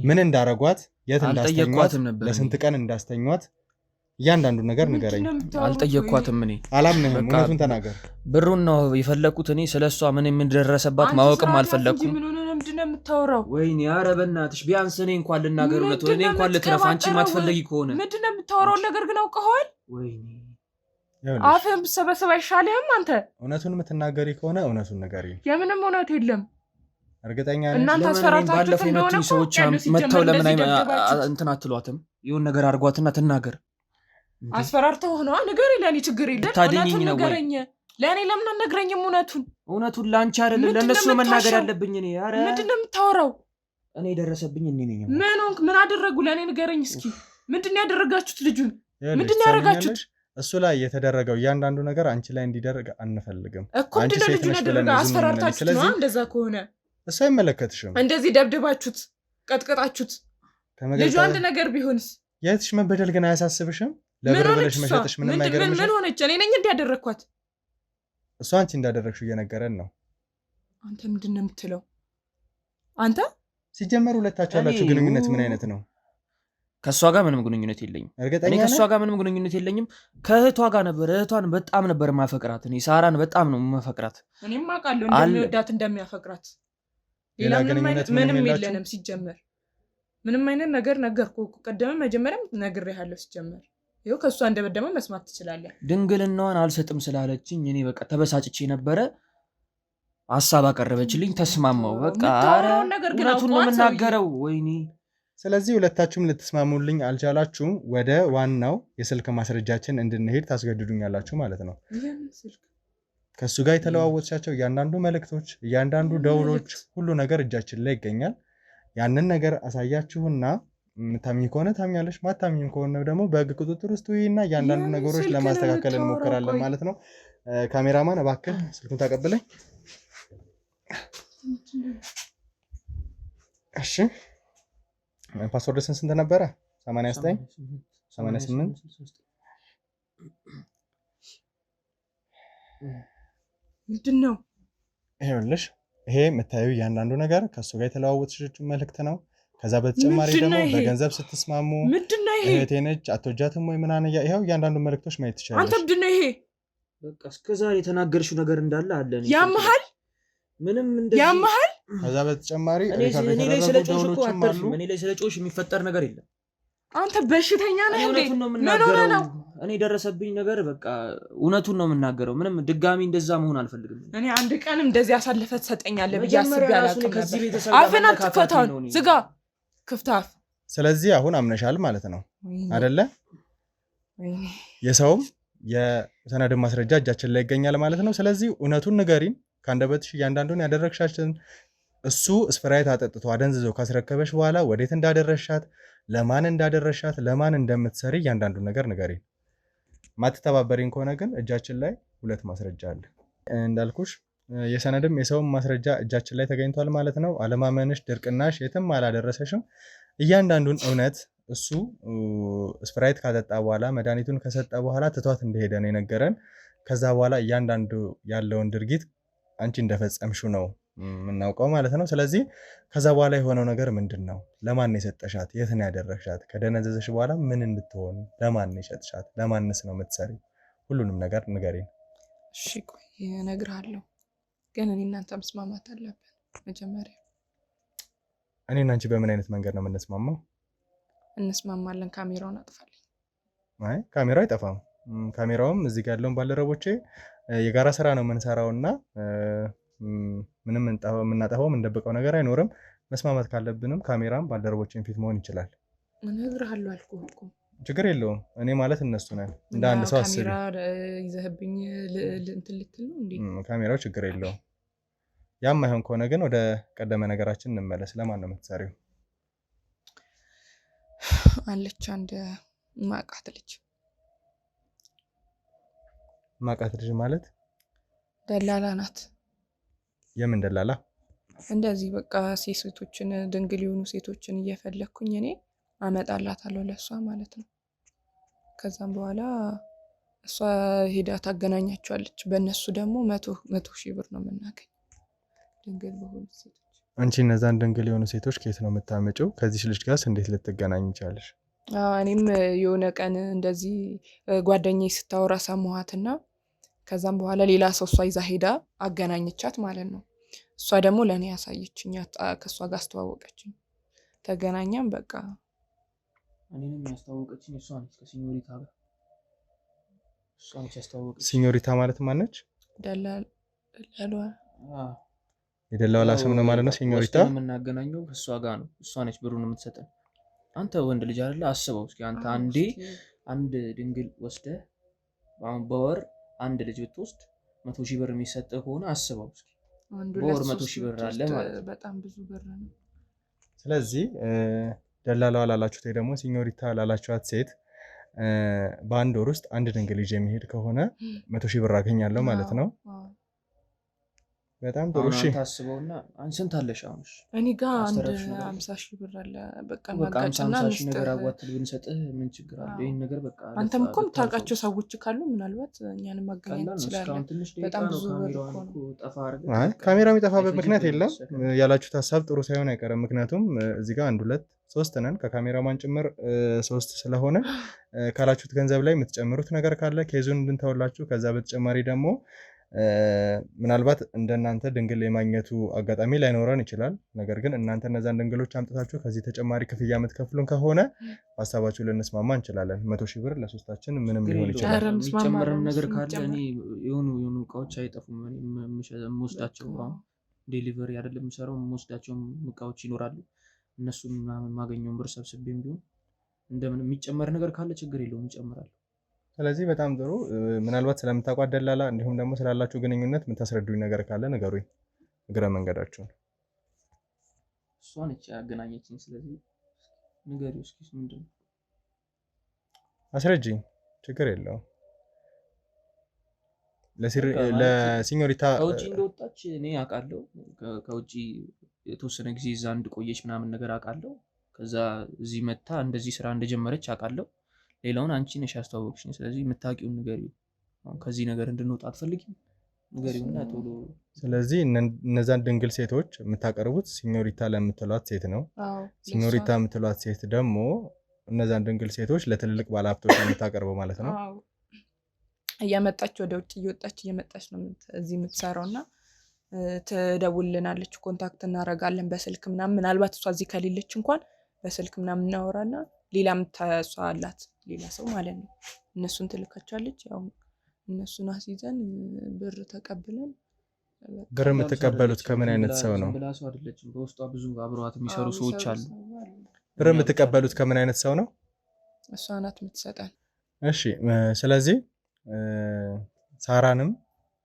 ምን እንዳረጓት፣ የት እንዳስተኟት፣ ለስንት ቀን እንዳስተኟት እያንዳንዱን ነገር ንገረኝ። አልጠየቅኳትም። እኔ አላምንህም። እውነቱን ተናገር። ብሩን ነው የፈለግኩት። እኔ ስለሷ ምን የምንደረሰባት ማወቅም አልፈለግኩም። ምንድን ነው የምታወራው? ወይኔ ኧረ በእናትሽ ቢያንስ እኔ እንኳን ልናገር። እውነቱ እኔ እንኳን ልትረፍ። አንቺ ማትፈልጊ ከሆነ ምንድን ነው የምታወራውን ነገር ግን አውቀኸዋል? ወይኔ አፍህን ብትሰበስብ አይሻልህም? አንተ እውነቱን የምትናገሪ ከሆነ እውነቱን ንገሪ። የምንም እውነት የለም። እርግጠኛ እናንተ አስፈራርታችሁት ባለፈው የመቱኝ ሰዎች መጥተው ለምን እንትን አትሏትም? የሆነ ነገር አድርጓትና ትናገር። አስፈራርተው ሆነዋ ንገሪ። ለእኔ ችግር የለም። ታድኝኝ ነው ወይ? ለእኔ ለምን አልነግረኝም? እውነቱን ለአንቺ አይደለም ለእነሱ ነው መናገር ያለብኝ። እኔ ኧረ ምንድን ነው የምታወራው? እኔ የደረሰብኝ እኔ ነኝ። ምን አደረጉ? ለእኔ ንገረኝ እስኪ። ምንድን ነው ያደረጋችሁት? ልጁን ምንድን ነው ያደረጋችሁት? እሱ ላይ የተደረገው እያንዳንዱ ነገር አንቺ ላይ እንዲደረግ አንፈልግም እኮ። ምንድን ነው ልጁን ያደረገ? አስፈራርታችሁት ነው። እንደዛ ከሆነ እሱ አይመለከትሽም። እንደዚህ ደብድባችሁት፣ ቀጥቅጣችሁት ልጁ አንድ ነገር ቢሆንስ? የትሽ መበደል ግን አያሳስብሽም? ለብር ብለሽ መሸጥሽ ምንም አይገርምሽም? ምን ሆነች? እኔ ነኝ እንዲያደረግኳት። እሷ አንቺ እንዳደረግሽው እየነገረን ነው። አንተ ምንድን ነው የምትለው? አንተ ሲጀመር ሁለታችሁ ያላችሁ ግንኙነት ምን አይነት ነው? ከእሷ ጋር ምንም ግንኙነት የለኝም። እርግጠኛ ነኝ? ከእሷ ጋር ምንም ግንኙነት የለኝም። ከእህቷ ጋር ነበር። እህቷን በጣም ነበር ማፈቅራት። እኔ ሳራን በጣም ነው ማፈቅራት። እኔም አውቃለሁ እንደሚወዳት እንደሚያፈቅራት። ሌላ ምንም የለንም። ሲጀመር ምንም አይነት ነገር ነገርኩህ እኮ ቀደም መጀመሪያም ነግሬሃለሁ። ሲጀመር ይኸው ከእሷ እንደበደመ መስማት ትችላለህ። ድንግልናዋን አልሰጥም ስላለችኝ እኔ በቃ ተበሳጭቼ ነበረ። ሀሳብ አቀረበችልኝ፣ ተስማማው። በቃ እውነቱን ነው የምናገረው። ወይኔ ስለዚህ ሁለታችሁም ልትስማሙልኝ አልቻላችሁም። ወደ ዋናው የስልክ ማስረጃችን እንድንሄድ ታስገድዱኛላችሁ ማለት ነው። ከእሱ ጋር የተለዋወጥሻቸው እያንዳንዱ መልእክቶች፣ እያንዳንዱ ደውሎች፣ ሁሉ ነገር እጃችን ላይ ይገኛል። ያንን ነገር አሳያችሁና የምታምኝ ከሆነ ታምኛለሽ፣ ማታምኝ ከሆነ ደግሞ በህግ ቁጥጥር ውስጥ ውይና እያንዳንዱ ነገሮች ለማስተካከል እንሞክራለን ማለት ነው። ካሜራማን እባክህ ስልኩን ታቀብለኝ። እሺ ፓስወርድ ስንት ነበረ? 89 88 ምንድን ነው ይኸውልሽ፣ ይሄ የምታየው እያንዳንዱ ነገር ከእሱ ጋር የተለዋወጥሽው መልእክት ነው። ከዛ በተጨማሪ ደግሞ በገንዘብ ስትስማሙ ምንድነው ይሄ? እህቴ ነች አትወጃትም ወይ ምናምን ይኸው እያንዳንዱ መልእክቶች ማየት ትችላለሽ። አንተ ምንድነው ይሄ? በቃ እስከዛሬ የተናገርሽው ነገር እንዳለ አለ። ያመሃል ምንም እንደዚህ ያመሃል። ከዛ በተጨማሪ እኔ ላይ ስለጮሽ እኮ አትርፊም። እኔ ላይ ስለጮሽ የሚፈጠር ነገር የለም። አንተ በሽተኛ ነህ እንዴ? እውነቱን ነው የምናገረው። እኔ ደረሰብኝ ነገር በቃ እውነቱን ነው የምናገረው። ምንም ድጋሚ እንደዛ መሆን አልፈልግም። እኔ አንድ ቀንም እንደዚህ አሳልፈህ ትሰጠኛለህ ብዬ አስቤ አላውቅም ከዚህ ነበር። ቤተሰብ አፍህን አትክፈታውን፣ ዝጋ፣ ክፍት አፍ። ስለዚህ አሁን አምነሻል ማለት ነው አይደለ? የሰውም የሰነድን ማስረጃ እጃችን ላይ ይገኛል ማለት ነው። ስለዚህ እውነቱን ንገሪን። ከአንደበትሽ እያንዳንዱን ያደረግሻችን እሱ ስፕራይት አጠጥቶ አደንዝዞ ካስረከበሽ በኋላ ወዴት እንዳደረሻት፣ ለማን እንዳደረሻት፣ ለማን እንደምትሰሪ እያንዳንዱ ነገር ንገሪን። ማትተባበሪን ከሆነ ግን እጃችን ላይ 2 ማስረጃ አለ። እንዳልኩሽ የሰነድም የሰውም ማስረጃ እጃችን ላይ ተገኝቷል ማለት ነው። አለማመንሽ፣ ድርቅናሽ የትም አላደረሰሽም። እያንዳንዱን እውነት እሱ ስፕራይት ካጠጣ በኋላ መድኃኒቱን ከሰጠ በኋላ ትቷት እንደሄደ ነው የነገረን። ከዛ በኋላ እያንዳንዱ ያለውን ድርጊት አንቺ እንደፈጸምሽው ነው የምናውቀው ማለት ነው። ስለዚህ ከዛ በኋላ የሆነው ነገር ምንድን ነው? ለማን የሰጠሻት? የት ነው ያደረግሻት? ከደነዘዘሽ በኋላ ምን እንድትሆን ለማን የሰጥሻት? ለማንስ ነው የምትሰሪ? ሁሉንም ነገር ንገሪኝ። እሺ ቆይ እነግርሃለሁ፣ ግን እኔ እናንተ መስማማት አለብን መጀመሪያ። እኔና አንቺ በምን አይነት መንገድ ነው የምንስማማው? እንስማማለን። ካሜራውን አጥፋልኝ። አይ ካሜራው አይጠፋም። ካሜራውም እዚህ ጋር ያለውን ባልደረቦቼ የጋራ ስራ ነው የምንሰራውና ምንም የምናጠፋው የምንደብቀው ነገር አይኖርም። መስማማት ካለብንም ካሜራም ባልደረቦችን ፊት መሆን ይችላል። እነግርሃለሁ አልኩህ እኮ። ችግር የለውም። እኔ ማለት እነሱ ነን። እንደ አንድ ሰው አስቢ። ካሜራ ይዘህብኝ እንትን ልትል ነው እንዴ? ካሜራው ችግር የለውም። ያም አይሆን ከሆነ ግን ወደ ቀደመ ነገራችን እንመለስ። ለማን ነው የምትሰሪው? አለች አንድ ማቃት ልጅ። ማቃት ልጅ ማለት ደላላ ናት። የምን ደላላ? እንደዚህ በቃ ሴቶችን ድንግል የሆኑ ሴቶችን እየፈለግኩኝ እኔ አመጣላታለሁ ለእሷ ማለት ነው። ከዛም በኋላ እሷ ሄዳ ታገናኛቸዋለች። በእነሱ ደግሞ 100,000 ብር ነው የምናገኝ ድንግል በሆኑ ሴቶች። አንቺ እነዛን ድንግል የሆኑ ሴቶች ከየት ነው የምታመጪው? ከዚች ልጅ ጋርስ እንዴት ልትገናኝ ይቻለሽ? እኔም የሆነ ቀን እንደዚህ ጓደኛዬ ስታወራ ሰማኋትና ከዛም በኋላ ሌላ ሰው እሷ ይዛ ሄዳ አገናኘቻት ማለት ነው። እሷ ደግሞ ለእኔ ያሳየችኝ፣ ከእሷ ጋር አስተዋወቀችኝ። ተገናኛም በቃ። እኔንም ያስተዋወቀችኝ እሷ ነች ከሲኞሪታ ጋር። እሷ ነች ያስተዋወቀችኝ። ሲኞሪታ ማለት ማነች? ደላሏ። የደላላ ስም ነው ማለት ነው ሲኞሪታ። የምናገናኘው ከእሷ ጋር ነው። እሷ ነች ብሩን የምትሰጠን። አንተ ወንድ ልጅ አይደለ? አስበው እስኪ አንተ አንድ ድንግል ወስደህ አሁን በወር አንድ ልጅ ብትወስድ 100,000 ብር የሚሰጥህ ከሆነ አስበው እስኪ በወር 100,000 ብር አለ ማለት ነው። በጣም ብዙ ብር ነው። ስለዚህ ደላላዋ ላላችሁት ወይ ደግሞ ሲኞሪታ ላላችኋት ሴት በአንድ ወር ውስጥ አንድ ድንግል ይዤ የሚሄድ ከሆነ 100,000 ብር አገኛለሁ ማለት ነው። በጣም ጥሩ። እሺ ታስበውና ስንት አለሽ አሁን? እኔ ጋር አንድ 50,000 ብር አለ። በቃ ማጋጨና 50,000 ነገር አዋጥል ብንሰጥህ ምን ችግር አለ? ይሄን ነገር በቃ አንተም እኮ የምታውቃቸው ሰዎች ካሉ ምናልባት እኛንም ማገናኘት ትችላለህ። በጣም ብዙ ብር እኮ ነው። አይ ካሜራ የሚጠፋበት ምክንያት የለም። ያላችሁት ሀሳብ ጥሩ ሳይሆን አይቀርም። ምክንያቱም እዚህ ጋር 1 2 3 ነን፣ ከካሜራማን ጭምር 3 ስለሆነ ካላችሁት ገንዘብ ላይ የምትጨምሩት ነገር ካለ ኬዙን እንድንተውላችሁ። ከዛ በተጨማሪ ደግሞ ምናልባት እንደናንተ ድንግል የማግኘቱ አጋጣሚ ላይኖረን ይችላል። ነገር ግን እናንተ እነዛን ድንግሎች አምጥታችሁ ከዚህ ተጨማሪ ክፍያ የምትከፍሉን ከሆነ ሀሳባችሁ ልንስማማ እንችላለን። 100,000 ብር ለሶስታችን ምንም ሊሆን ይችላል። የሚጨመርም ነገር ካለ እኔ የሆኑ እቃዎች አይጠፉም። የምወስዳቸው ዴሊቨሪ አይደለም የምሰራው፣ የምወስዳቸው እቃዎች ይኖራሉ። እነሱን ማገኘውን ብር ሰብስቤም ቢሆን እንደምን የሚጨመር ነገር ካለ ችግር የለውም ይጨምራል። ስለዚህ በጣም ጥሩ። ምናልባት ስለምታውቋት ደላላ እንዲሁም ደግሞ ስላላችሁ ግንኙነት የምታስረዱኝ ነገር ካለ ንገሩኝ፣ እግረ መንገዳችሁን። እሷ ነች ያገናኘችኝ። ስለዚህ ንገሪው እስኪ ምንድን ነው? አስረጅኝ፣ ችግር የለውም። ለሲኞሪታ ከውጭ እንደወጣች እኔ አውቃለሁ። ከውጭ የተወሰነ ጊዜ እዛ እንድቆየች ምናምን ነገር አውቃለሁ። ከዛ እዚህ መታ እንደዚህ ስራ እንደጀመረች አውቃለሁ። ሌላውን አንቺ ነሽ ያስተዋወቅሽኝ። ስለዚህ የምታውቂውን ንገሪው። ከዚህ ነገር እንድንወጣ አትፈልጊም? ንገሪውና ቶሎ። ስለዚህ እነዛን ድንግል ሴቶች የምታቀርቡት ሲኞሪታ ለምትሏት ሴት ነው። ሲኞሪታ የምትሏት ሴት ደግሞ እነዛን ድንግል ሴቶች ለትልልቅ ባለሀብቶች የምታቀርበው ማለት ነው። እያመጣች ወደ ውጭ እየወጣች እየመጣች ነው እዚህ የምትሰራው እና ትደውልልናለች። ኮንታክት እናደርጋለን በስልክ ምናምን። ምናልባት እሷ እዚህ ከሌለች እንኳን በስልክ ምናምን እናወራና ሌላ ምታሷ አላት ሌላ ሰው ማለት ነው። እነሱን ትልካቸዋለች። ያው እነሱን አስይዘን ብር ተቀብለን። ብር የምትቀበሉት ከምን አይነት ሰው ነው? ብላ ሰው አይደለችም። በውስጧ ብዙ አብረዋት የሚሰሩ ሰዎች አሉ። ብር የምትቀበሉት ከምን አይነት ሰው ነው? እሷ ናት የምትሰጠን። እሺ፣ ስለዚህ ሳራንም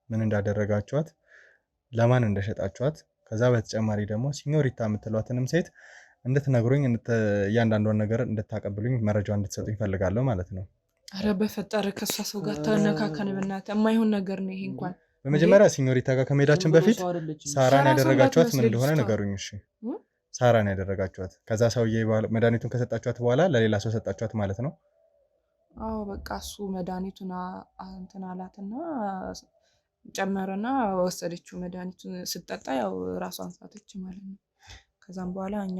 ምን እንዳደረጋችኋት፣ ለማን እንደሸጣችኋት፣ ከዛ በተጨማሪ ደግሞ ሲኞሪታ የምትሏትንም ሴት እንድትነግሩኝ፣ እያንዳንዷን ነገር እንድታቀብሉኝ፣ መረጃው እንድትሰጡ ይፈልጋለሁ ማለት ነው። አረ በፈጠረ ከሷ ሰው ጋር ተነካከን በእናትህ፣ የማይሆን ነገር ነው ይሄ እንኳን። በመጀመሪያ ሲኞሪታ ጋር ከመሄዳችን በፊት ሳራን ያደረጋችኋት ምን እንደሆነ ንገሩኝ። እሺ፣ ሳራን ያደረጋችኋት፣ ከዛ ሰውዬ መድኃኒቱን ከሰጣችኋት በኋላ ለሌላ ሰው ሰጣችኋት ማለት ነው? አዎ በቃ እሱ መድኃኒቱን እንትን አላትና ጨመረና ወሰደችው። መድኃኒቱን ስትጠጣ ያው ራሷን ሳተች ማለት ነው። ከዛም በኋላ እኛ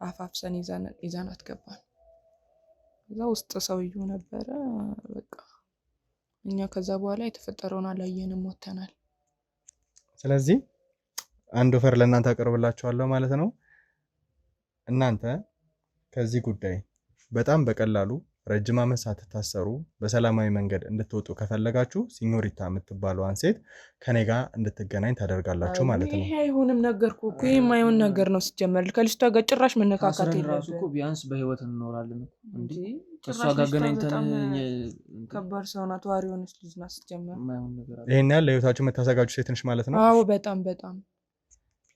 አፋፍሰን ይዘናት ገባን። ከዛ ውስጥ ሰውዬው ነበረ። በቃ እኛ ከዛ በኋላ የተፈጠረውን አላየንም፣ ወተናል። ስለዚህ አንድ ኦፈር ለእናንተ አቀርብላችኋለሁ ማለት ነው። እናንተ ከዚህ ጉዳይ በጣም በቀላሉ ረጅም ዓመት ሳትታሰሩ በሰላማዊ መንገድ እንድትወጡ ከፈለጋችሁ ሲኞሪታ የምትባለዋን ሴት ከኔ ጋር እንድትገናኝ ታደርጋላችሁ ማለት ነው። ይሄ አይሆንም፣ ነገርኩህ እኮ ይሄ የማይሆን ነገር ነው። ሲጀመር ከልጅቷ ጋር ጭራሽ መነካካት የለብንም። ቢያንስ በህይወት እንኖራለን እንዴ? ከሷ ጋር ገናኝተን ከባድ ሰው ናት፣ ተዋሪ የሆነች ልጅ ናት። ሲጀመር ይሄን ያህል ለህይወታችሁ የምታሰጋችሁ ሴት ነች ማለት ነው? አዎ በጣም በጣም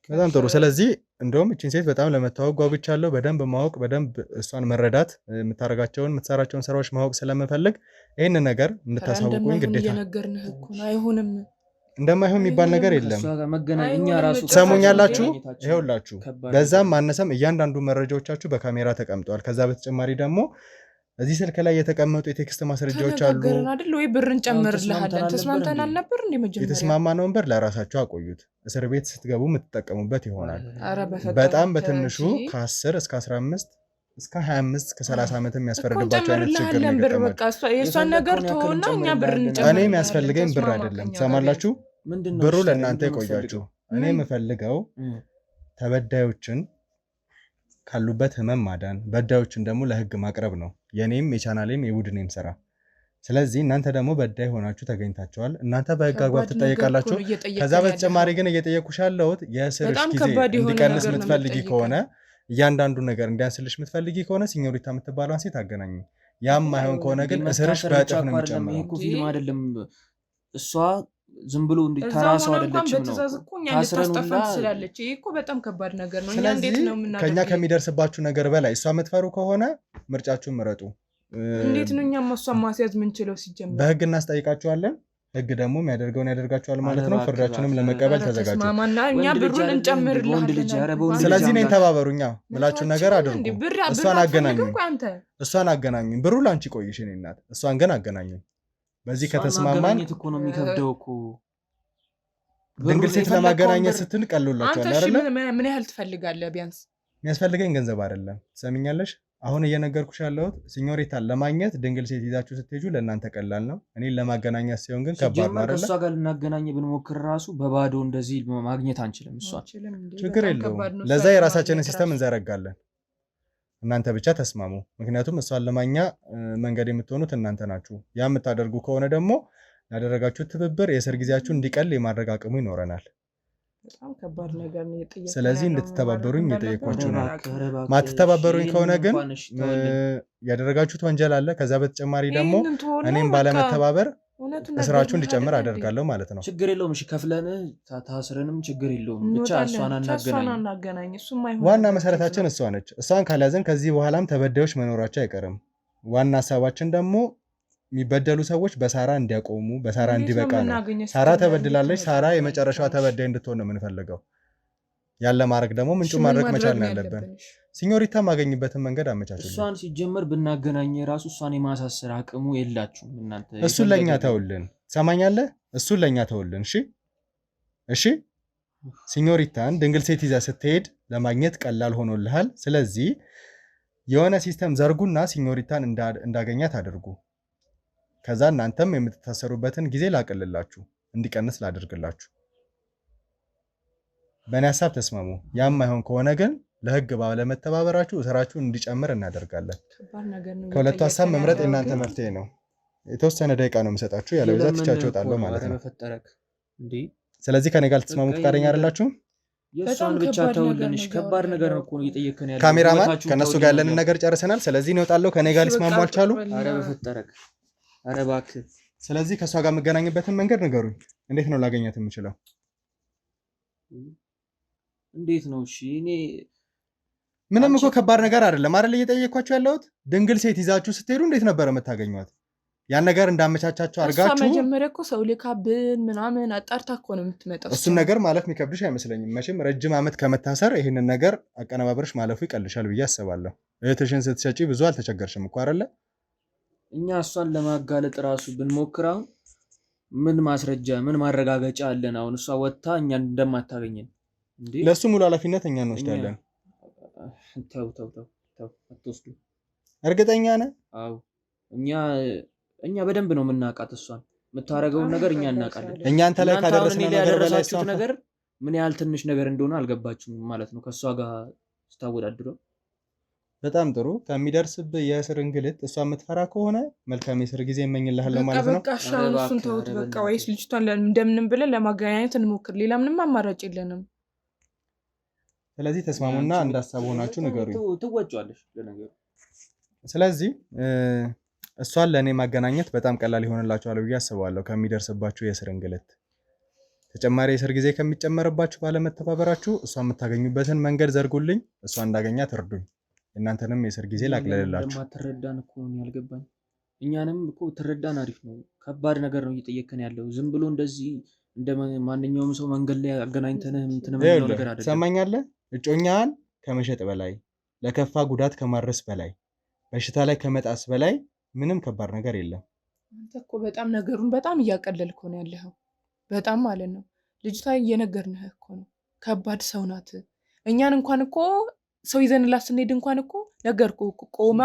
በጣም ጥሩ። ስለዚህ እንደውም እቺን ሴት በጣም ለመታወቅ ጓጉቻለሁ። በደንብ ማወቅ፣ በደንብ እሷን መረዳት፣ የምትሰራቸውን ስራዎች ማወቅ ስለምፈልግ ይህን ነገር እንድታሳውቁኝ ግዴታ። እየነገርንህ እኮ ነው። አይሆንም፣ እንደማይሆን የሚባል ነገር የለም። ሰሙኛላችሁ? ይኸውላችሁ በዛም ማነሰም እያንዳንዱ መረጃዎቻችሁ በካሜራ ተቀምጠዋል። ከዛ በተጨማሪ ደግሞ እዚህ ስልክ ላይ የተቀመጡ የቴክስት ማስረጃዎች አሉ አይደል ወይ? ብር እንጨምርልሃለን ተስማምተን አልነበር እንዴ? መጀመሪያ የተስማማነውን ብር ለራሳችሁ አቆዩት። እስር ቤት ስትገቡ የምትጠቀሙበት ይሆናል። በጣም በትንሹ ከ10 እስከ 15 እስከ 25 እስከ 30 ዓመት የሚያስፈርድባቸው አይነት ችግር ነው የገጠማችሁ። የእሷን ነገር ተወውና እኛ ብር እንጨምር። እኔ የሚያስፈልገኝ ብር አይደለም፣ ትሰማላችሁ? ብሩ ለእናንተ ይቆያችሁ። እኔ የምፈልገው ተበዳዮችን ካሉበት ህመም ማዳን፣ በዳዮችን ደግሞ ለህግ ማቅረብ ነው የኔም የቻናሌም የቡድኔም ስራ። ስለዚህ እናንተ ደግሞ በዳይ ሆናችሁ ተገኝታችኋል። እናንተ በህግ አግባብ ትጠየቃላችሁ። ከዛ በተጨማሪ ግን እየጠየኩሽ ያለሁት የእስርሽ ጊዜ እንዲቀንስ የምትፈልጊ ከሆነ፣ እያንዳንዱ ነገር እንዲያንስልሽ የምትፈልጊ ከሆነ ሲኞሪታ የምትባለውን ሴት አገናኙ። ያም አይሆን ከሆነ ግን እስርሽ በእጥፍ ነው የሚጨምረው። ፊልም አይደለም እሷ ዝም ብሎ ተራ ሰው አይደለችም ነው። ስላለች ይሄ እኮ በጣም ከባድ ነገር ነው። እኛ እንዴት ነው የምናደርገው? ከኛ ከሚደርስባችሁ ነገር በላይ እሷ የምትፈሩ ከሆነ ምርጫችሁን ምረጡ። እንዴት ነው እኛም እሷን ማስያዝ ምንችለው? ሲጀምር በህግ እናስጠይቃችኋለን። ህግ ደግሞ የሚያደርገውን ያደርጋችኋል ማለት ነው። ፍርዳችሁንም ለመቀበል ተዘጋጁ። እኛ ብሩን እንጨምርልሃለን። ስለዚህ እኔን ተባበሩ። እኛ ምላችሁን ነገር አድርጉ። እሷን አገናኙኝ። ብሩ ላንቺ ቆይሽ እኔ እናት፣ እሷን ግን አገናኙኝ። በዚህ ከተስማማን እኮ ነው የሚከብደው እኮ ድንግል ሴት ለማገናኘት ስትል ቀሎላችኋል አይደለ? ምን ያህል ትፈልጋለህ? ቢያንስ የሚያስፈልገኝ ገንዘብ አይደለም። ትሰሚኛለሽ? አሁን እየነገርኩሽ ያለሁት ሲኞሪታን ለማግኘት ድንግል ሴት ይዛችሁ ስትሄጁ ለእናንተ ቀላል ነው። እኔን ለማገናኘት ሲሆን ግን ከባድ ነው አይደለ? እሷ ጋር ልናገናኝ ብንሞክር ራሱ በባዶ እንደዚህ ማግኘት አንችልም። እሷ ችግር የለውም። ለዛ የራሳችንን ሲስተም እንዘረጋለን። እናንተ ብቻ ተስማሙ። ምክንያቱም እሷን ለማግኛ መንገድ የምትሆኑት እናንተ ናችሁ። ያ የምታደርጉ ከሆነ ደግሞ ያደረጋችሁት ትብብር የእስር ጊዜያችሁ እንዲቀል የማድረግ አቅሙ ይኖረናል። ስለዚህ እንድትተባበሩኝ የጠየኳችሁ ነው። ማትተባበሩኝ ከሆነ ግን ያደረጋችሁት ወንጀል አለ። ከዛ በተጨማሪ ደግሞ እኔም ባለመተባበር እስራችሁ እንዲጨምር አደርጋለሁ ማለት ነው። ችግር የለውም። እሺ ከፍለን ታስረንም ችግር የለውም። ብቻ እሷን አናገናኝ። ዋና መሰረታችን እሷ ነች። እሷን ካልያዘን ከዚህ በኋላም ተበዳዮች መኖራቸው አይቀርም። ዋና ሀሳባችን ደግሞ የሚበደሉ ሰዎች በሳራ እንዲያቆሙ፣ በሳራ እንዲበቃ ነው። ሳራ ተበድላለች። ሳራ የመጨረሻዋ ተበዳይ እንድትሆን ነው የምንፈልገው። ያለ ማድረግ ደግሞ ምንጩ ማድረግ መቻል ነው ያለብን። ሲኞሪታ ማገኝበትን መንገድ አመቻችልኝ። እሷን ሲጀመር ብናገናኝ ራሱ እሷን የማሳሰር አቅሙ የላችሁም እናንተ። እሱን ለኛ ተውልን፣ ሰማኛለህ? እሱን ለኛ ተውልን። እሺ ሲኞሪታን ድንግል ሴት ይዛ ስትሄድ ለማግኘት ቀላል ሆኖልሃል። ስለዚህ የሆነ ሲስተም ዘርጉና ሲኞሪታን እንዳገኛት አድርጉ። ከዛ እናንተም የምትታሰሩበትን ጊዜ ላቅልላችሁ፣ እንዲቀንስ ላድርግላችሁ። በእኔ ሀሳብ ተስማሙ። ያም አይሆን ከሆነ ግን ለህግ ባለመተባበራችሁ ስራችሁን እንዲጨምር እናደርጋለን። ከሁለቱ ሀሳብ መምረጥ የእናንተ መፍትሄ ነው። የተወሰነ ደቂቃ ነው የምሰጣችሁ፣ ያለበዛ ትቻችሁ እወጣለሁ ማለት ነው። ስለዚህ ከኔ ጋር ልትስማሙ ፈቃደኛ አይደላችሁም? የእሷን ብቻ ተውልንሽ። ከባድ ነገር ነው እኮ እየጠየከን ያለው። ካሜራማን ከነሱ ጋር ያለንን ነገር ጨርሰናል። ስለዚህ እወጣለሁ። ከኔ ጋር ሊስማሙ አልቻሉ። ኧረ በፈጠረክ፣ ኧረ እባክህ። ስለዚህ ከእሷ ጋር የምገናኝበትን መንገድ ንገሩኝ። እንዴት ነው ላገኛት የምችለው? እንዴት ነው? እሺ እኔ ምንም እኮ ከባድ ነገር አይደለም አይደል እየጠየኳችሁ ያለሁት። ድንግል ሴት ይዛችሁ ስትሄዱ እንዴት ነበር የምታገኟት? ያን ነገር እንዳመቻቻችሁ አድርጋችሁ። መጀመሪያ እኮ ሰው ልካብን ምናምን አጣርታ እኮ ነው የምትመጣው። እሱን ነገር ማለፍ የሚከብድሽ አይመስለኝም። መቼም ረጅም ዓመት ከመታሰር ይህንን ነገር አቀነባበርሽ ማለፉ ይቀልሻል ብዬ አስባለሁ። እህትሽን ስትሸጪ ብዙ አልተቸገርሽም እኮ አይደለ? እኛ እሷን ለማጋለጥ ራሱ ብንሞክር አሁን ምን ማስረጃ ምን ማረጋገጫ አለን? አሁን እሷ ወጥታ እኛን እንደማታገኘን እንዴ? ለሱ ሙሉ ኃላፊነት እኛ እንወስዳለን። ተው አትወስዱ። እርግጠኛ ነህ? አዎ እኛ በደንብ ነው የምናውቃት። እሷን የምታረገውን ነገር እኛ እናውቃለን። እኛ አንተ ላይ ካደረስነው ነገር በላይ ያደረሳችሁት ነገር ምን ያህል ትንሽ ነገር እንደሆነ አልገባችሁም ማለት ነው ከእሷ ጋር ስታወዳድረው። በጣም ጥሩ። ከሚደርስብህ የእስር እንግልት እሷ የምትፈራ ከሆነ መልካም የእስር ጊዜ እመኝልሃለሁ ማለት ነው። በቃ እሱን ተውት በቃ። ወይስ ልጅቷን እንደምንም ብለን ለማገናኘት እንሞክር። ሌላ ምንም አማራጭ የለንም። ስለዚህ ተስማሙና እንዳሳቡ ሆናችሁ ንገሩኝ። ትወጫለሽ ለነገሩ። ስለዚህ እሷን ለእኔ ማገናኘት በጣም ቀላል ይሆንላችኋል ብዬ አስባለሁ። ከሚደርስባችሁ የእስር እንግልት ተጨማሪ የእስር ጊዜ ከሚጨመርባችሁ ባለመተባበራችሁ እሷ የምታገኙበትን መንገድ ዘርጉልኝ። እሷ እንዳገኛት እርዱኝ። እናንተንም የእስር ጊዜ ላቅልልላችሁ። ትረዳን እኮ ነው ያልገባኝ። እኛንም እኮ ትረዳን። አሪፍ ነው። ከባድ ነገር ነው እየጠየከን ያለው። ዝም ብሎ እንደዚህ እንደ ማንኛውም ሰው መንገድ ላይ አገናኝተንህ እንትን የምንለው ነገር አይደለም። ትሰማኛለህ? እጮኛን ከመሸጥ በላይ ለከፋ ጉዳት ከማድረስ በላይ በሽታ ላይ ከመጣስ በላይ ምንም ከባድ ነገር የለም። አንተ እኮ በጣም ነገሩን በጣም እያቀለልከው ነው ያለኸው። በጣም ማለት ነው። ልጅቷ እየነገርንህ እኮ ነው። ከባድ ሰው ናት። እኛን እንኳን እኮ ሰው ይዘንላት ስንሄድ እንኳን እኮ ነገርኩህ እኮ ቆማ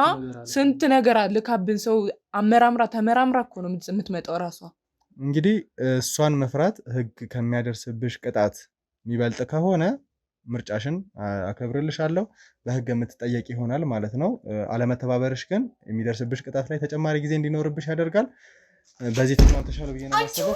ስንት ነገር ልካብን ሰው አመራምራ ተመራምራ እኮ ነው የምትመጣው ራሷ። እንግዲህ እሷን መፍራት ህግ ከሚያደርስብሽ ቅጣት የሚበልጥ ከሆነ ምርጫሽን አከብርልሻለሁ። በህግ የምትጠየቅ ይሆናል ማለት ነው። አለመተባበርሽ ግን የሚደርስብሽ ቅጣት ላይ ተጨማሪ ጊዜ እንዲኖርብሽ ያደርጋል። በዚህ ተስማምተሻል ብዬ ነው የማስበው።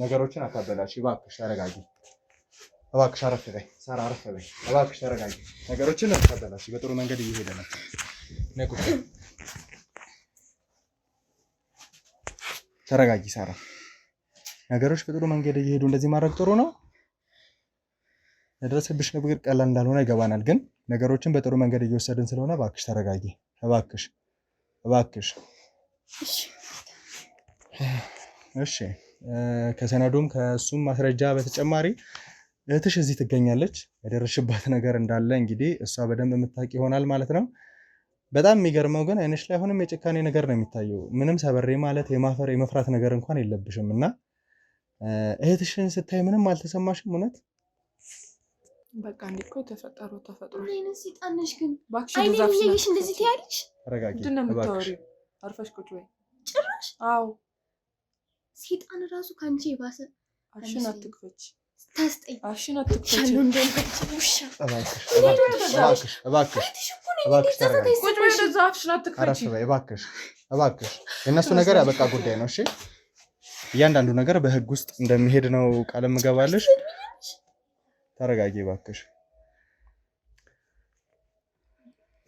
ነገሮችን አካበላሽ። እባክሽ ተረጋጊ። እባክሽ አረፍ በይ ሳራ፣ አረፍ በይ እባክሽ ተረጋጊ። ነገሮችን አካበላሽ። በጥሩ መንገድ እየሄደ ነው። ተረጋጊ ሳራ። ነገሮች በጥሩ መንገድ እየሄዱ እንደዚህ ማድረግ ጥሩ ነው። የደረሰብሽ ነገር ቀላል እንዳልሆነ ይገባናል፣ ግን ነገሮችን በጥሩ መንገድ እየወሰድን ስለሆነ እባክሽ ተረጋጊ። እባክሽ። እሺ ከሰነዱም ከሱም ማስረጃ በተጨማሪ እህትሽ እዚህ ትገኛለች። የደረሽባት ነገር እንዳለ እንግዲህ እሷ በደንብ የምታውቅ ይሆናል ማለት ነው። በጣም የሚገርመው ግን አይንሽ ላይ አሁንም የጭካኔ ነገር ነው የሚታየው። ምንም ሰበሬ ማለት የማፈር የመፍራት ነገር እንኳን የለብሽም እና እህትሽን ስታይ ምንም አልተሰማሽም? እውነት በቃ እንዲኮ ተፈጥሮ ምን አይነት ሰይጣን ነሽ ግን? ባክሽ አይኔ ይየሽ እንደዚህ ትያለሽ? ተረጋጊ። ምንድን ነው የምታወሪው? አርፈሽ ቁጭ በይ። ጭራሽ አዎ ሰይጣን ራሱ ካንቺ የባሰ። አሽን አትክፈች። ታስጠይ። አሽን አትክፈች። ሻሉ እንደምትጭ ውሻ። እባክሽ ቁጭ በይ ወደዛ። አሽን አትክፈች። አረፍ በይ እባክሽ። የእነሱ ነገር ያበቃ ጉዳይ ነው። እሺ እያንዳንዱ ነገር በህግ ውስጥ እንደሚሄድ ነው ቃል የምገባልሽ። ተረጋጊ እባክሽ።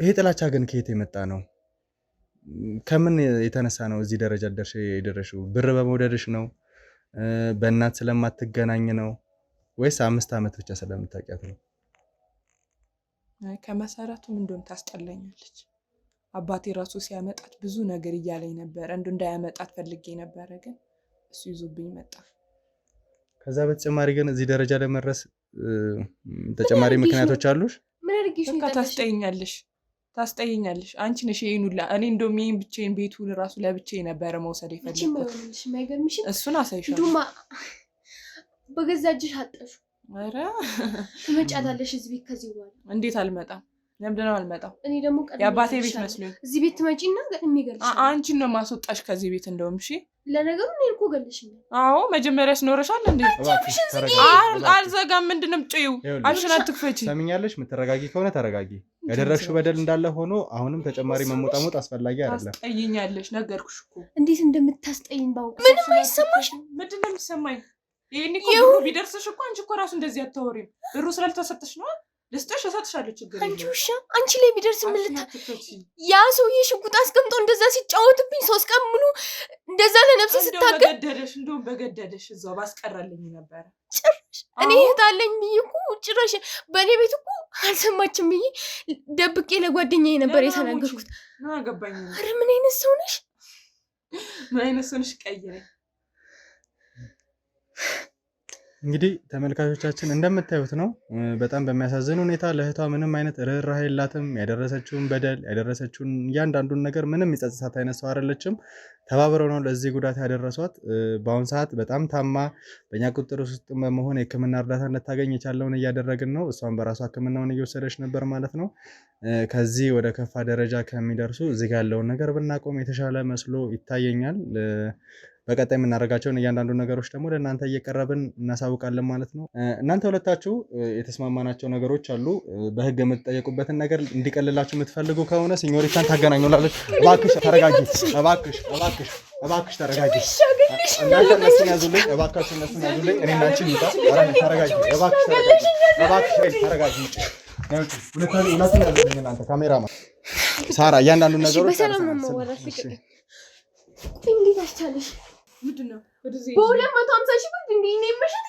ይሄ ጥላቻ ግን ከየት የመጣ ነው? ከምን የተነሳ ነው እዚህ ደረጃ የደረሽው? ብር በመውደድሽ ነው? በእናት ስለማትገናኝ ነው? ወይስ 5 ዓመት ብቻ ስለምታውቂያት ነው? ከመሰረቱም እንደውም ታስጠላኛለች። አባቴ ራሱ ሲያመጣት ብዙ ነገር እያለኝ ነበር። እንዳያመጣት ፈልጌ ነበረ፣ ግን እሱ ይዞብኝ መጣ። ከዛ በተጨማሪ ግን እዚህ ደረጃ ለመድረስ ተጨማሪ ምክንያቶች አሉሽ? ምን አድርጌሽ ነው? ታስጠይኛለሽ። አንቺ ነሽ ይሄን ሁላ። እኔ እንደውም ይሄን ብቻዬን ቤቱን ራሱ ለብቻዬ ነበረ መውሰድ የፈለኩት። እሱን አሳይሻለሁ። ዱማ በገዛ እጅሽ አጠሹ። ኧረ ትመጫታለሽ እዚህ ቤት ከዚህ በኋላ። እንዴት አልመጣም? ለምንድን ነው አልመጣም? እኔ ደግሞ የአባቴ ቤት መስሎኝ እዚህ ቤት ትመጪና የሚገልጽ አንቺን ነው ማስወጣሽ ከዚህ ቤት። እንደውም እሺ፣ ለነገሩ እኔ እኮ ገልሽኛል። አዎ መጀመሪያ ስኖርሻል እንዴ? አልዘጋም። ምንድን ነው የምትጮይው? አልሽን አትክፈቺ። ሰሚኛለሽ? የምትረጋጊ ከሆነ ተረጋጊ። ያደረግሽው በደል እንዳለ ሆኖ አሁንም ተጨማሪ መሞጣሞጥ አስፈላጊ አይደለም። ታስጠይኛለሽ። ነገርኩሽ እኮ እንዴት እንደምታስጠይኝ ባውቅ። ምንም አይሰማሽም? ምንድን ነው የሚሰማኝ? ይሄን እኮ ብሩ ቢደርስሽ እኮ አንቺ እኮ ራሱ እንደዚህ አታወሪም። ብሩ ስላልተሰጠሽ ነው። ልስጥሽ፣ እሰጥሻለሁ። ችግር የለም። አንቺ ውሻ፣ አንቺ ላይ ቢደርስ ምን ያ ሰውዬ ሽጉጥ አስቀምጦ እንደዛ ሲጫወትብኝ 3 ቀን ሙሉ እንደዛ ለነፍሴ ስታገል በገደደሽ፣ እንደውም በገደደሽ እዛው ባስቀራልኝ ነበረ። ጭራሽ እኔ እህት አለኝ ብዬ እኮ ጭራሽ በእኔ ቤት እኮ አልሰማችም ብዬ ደብቄ ለጓደኛዬ ነበር የተናገርኩት። ገባኝ። ኧረ ምን አይነት ሰው ነሽ? ምን አይነት ሰው ነሽ? ቀይረኝ። እንግዲህ ተመልካቾቻችን እንደምታዩት ነው። በጣም በሚያሳዝን ሁኔታ ለእህቷ ምንም አይነት ርህራሄ የላትም። ያደረሰችውን በደል ያደረሰችውን እያንዳንዱን ነገር ምንም ይጸጽሳት አይነት ሰው አይደለችም። ተባብረው ነው ለዚህ ጉዳት ያደረሷት። በአሁኑ ሰዓት በጣም ታማ በእኛ ቁጥጥር ውስጥ በመሆን የሕክምና እርዳታ እንድታገኝ የቻለውን እያደረግን ነው። እሷን በራሷ ሕክምናውን እየወሰደች ነበር ማለት ነው። ከዚህ ወደ ከፋ ደረጃ ከሚደርሱ እዚህ ጋር ያለውን ነገር ብናቆም የተሻለ መስሎ ይታየኛል። በቀጣይ የምናደርጋቸውን እያንዳንዱ ነገሮች ደግሞ ለእናንተ እየቀረብን እናሳውቃለን ማለት ነው። እናንተ ሁለታችሁ የተስማማናቸው ነገሮች አሉ። በህግ የምትጠየቁበትን ነገር እንዲቀልላችሁ የምትፈልጉ ከሆነ ሲኞሪታን ታገናኙላለች። እባክሽ ተረጋጊ፣ እባክሽ ተረጋጊ። እናንተ እነሱን ያዙልኝ፣ እባካችሁ እነሱን ያዙልኝ። እኔ እና አንቺ እንውጣ። ተረጋጊ፣ እባክሽ ተረጋጊ። ሁለታችሁ ያዙልኝ እናንተ ካሜራማን፣ ሳራ እያንዳንዱ ነገሮች በሰላም ነው ማወራሽ። እንዴት አስቻለሽ? ምንድነው? በ250 ሺህ ብር እንዴ ነው የምሽጥ?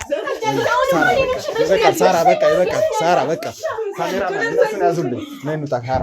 ሳራ በቃ ካሜራማን እነሱን ያዙልኝ። ነይ እንውጣ። ሳራ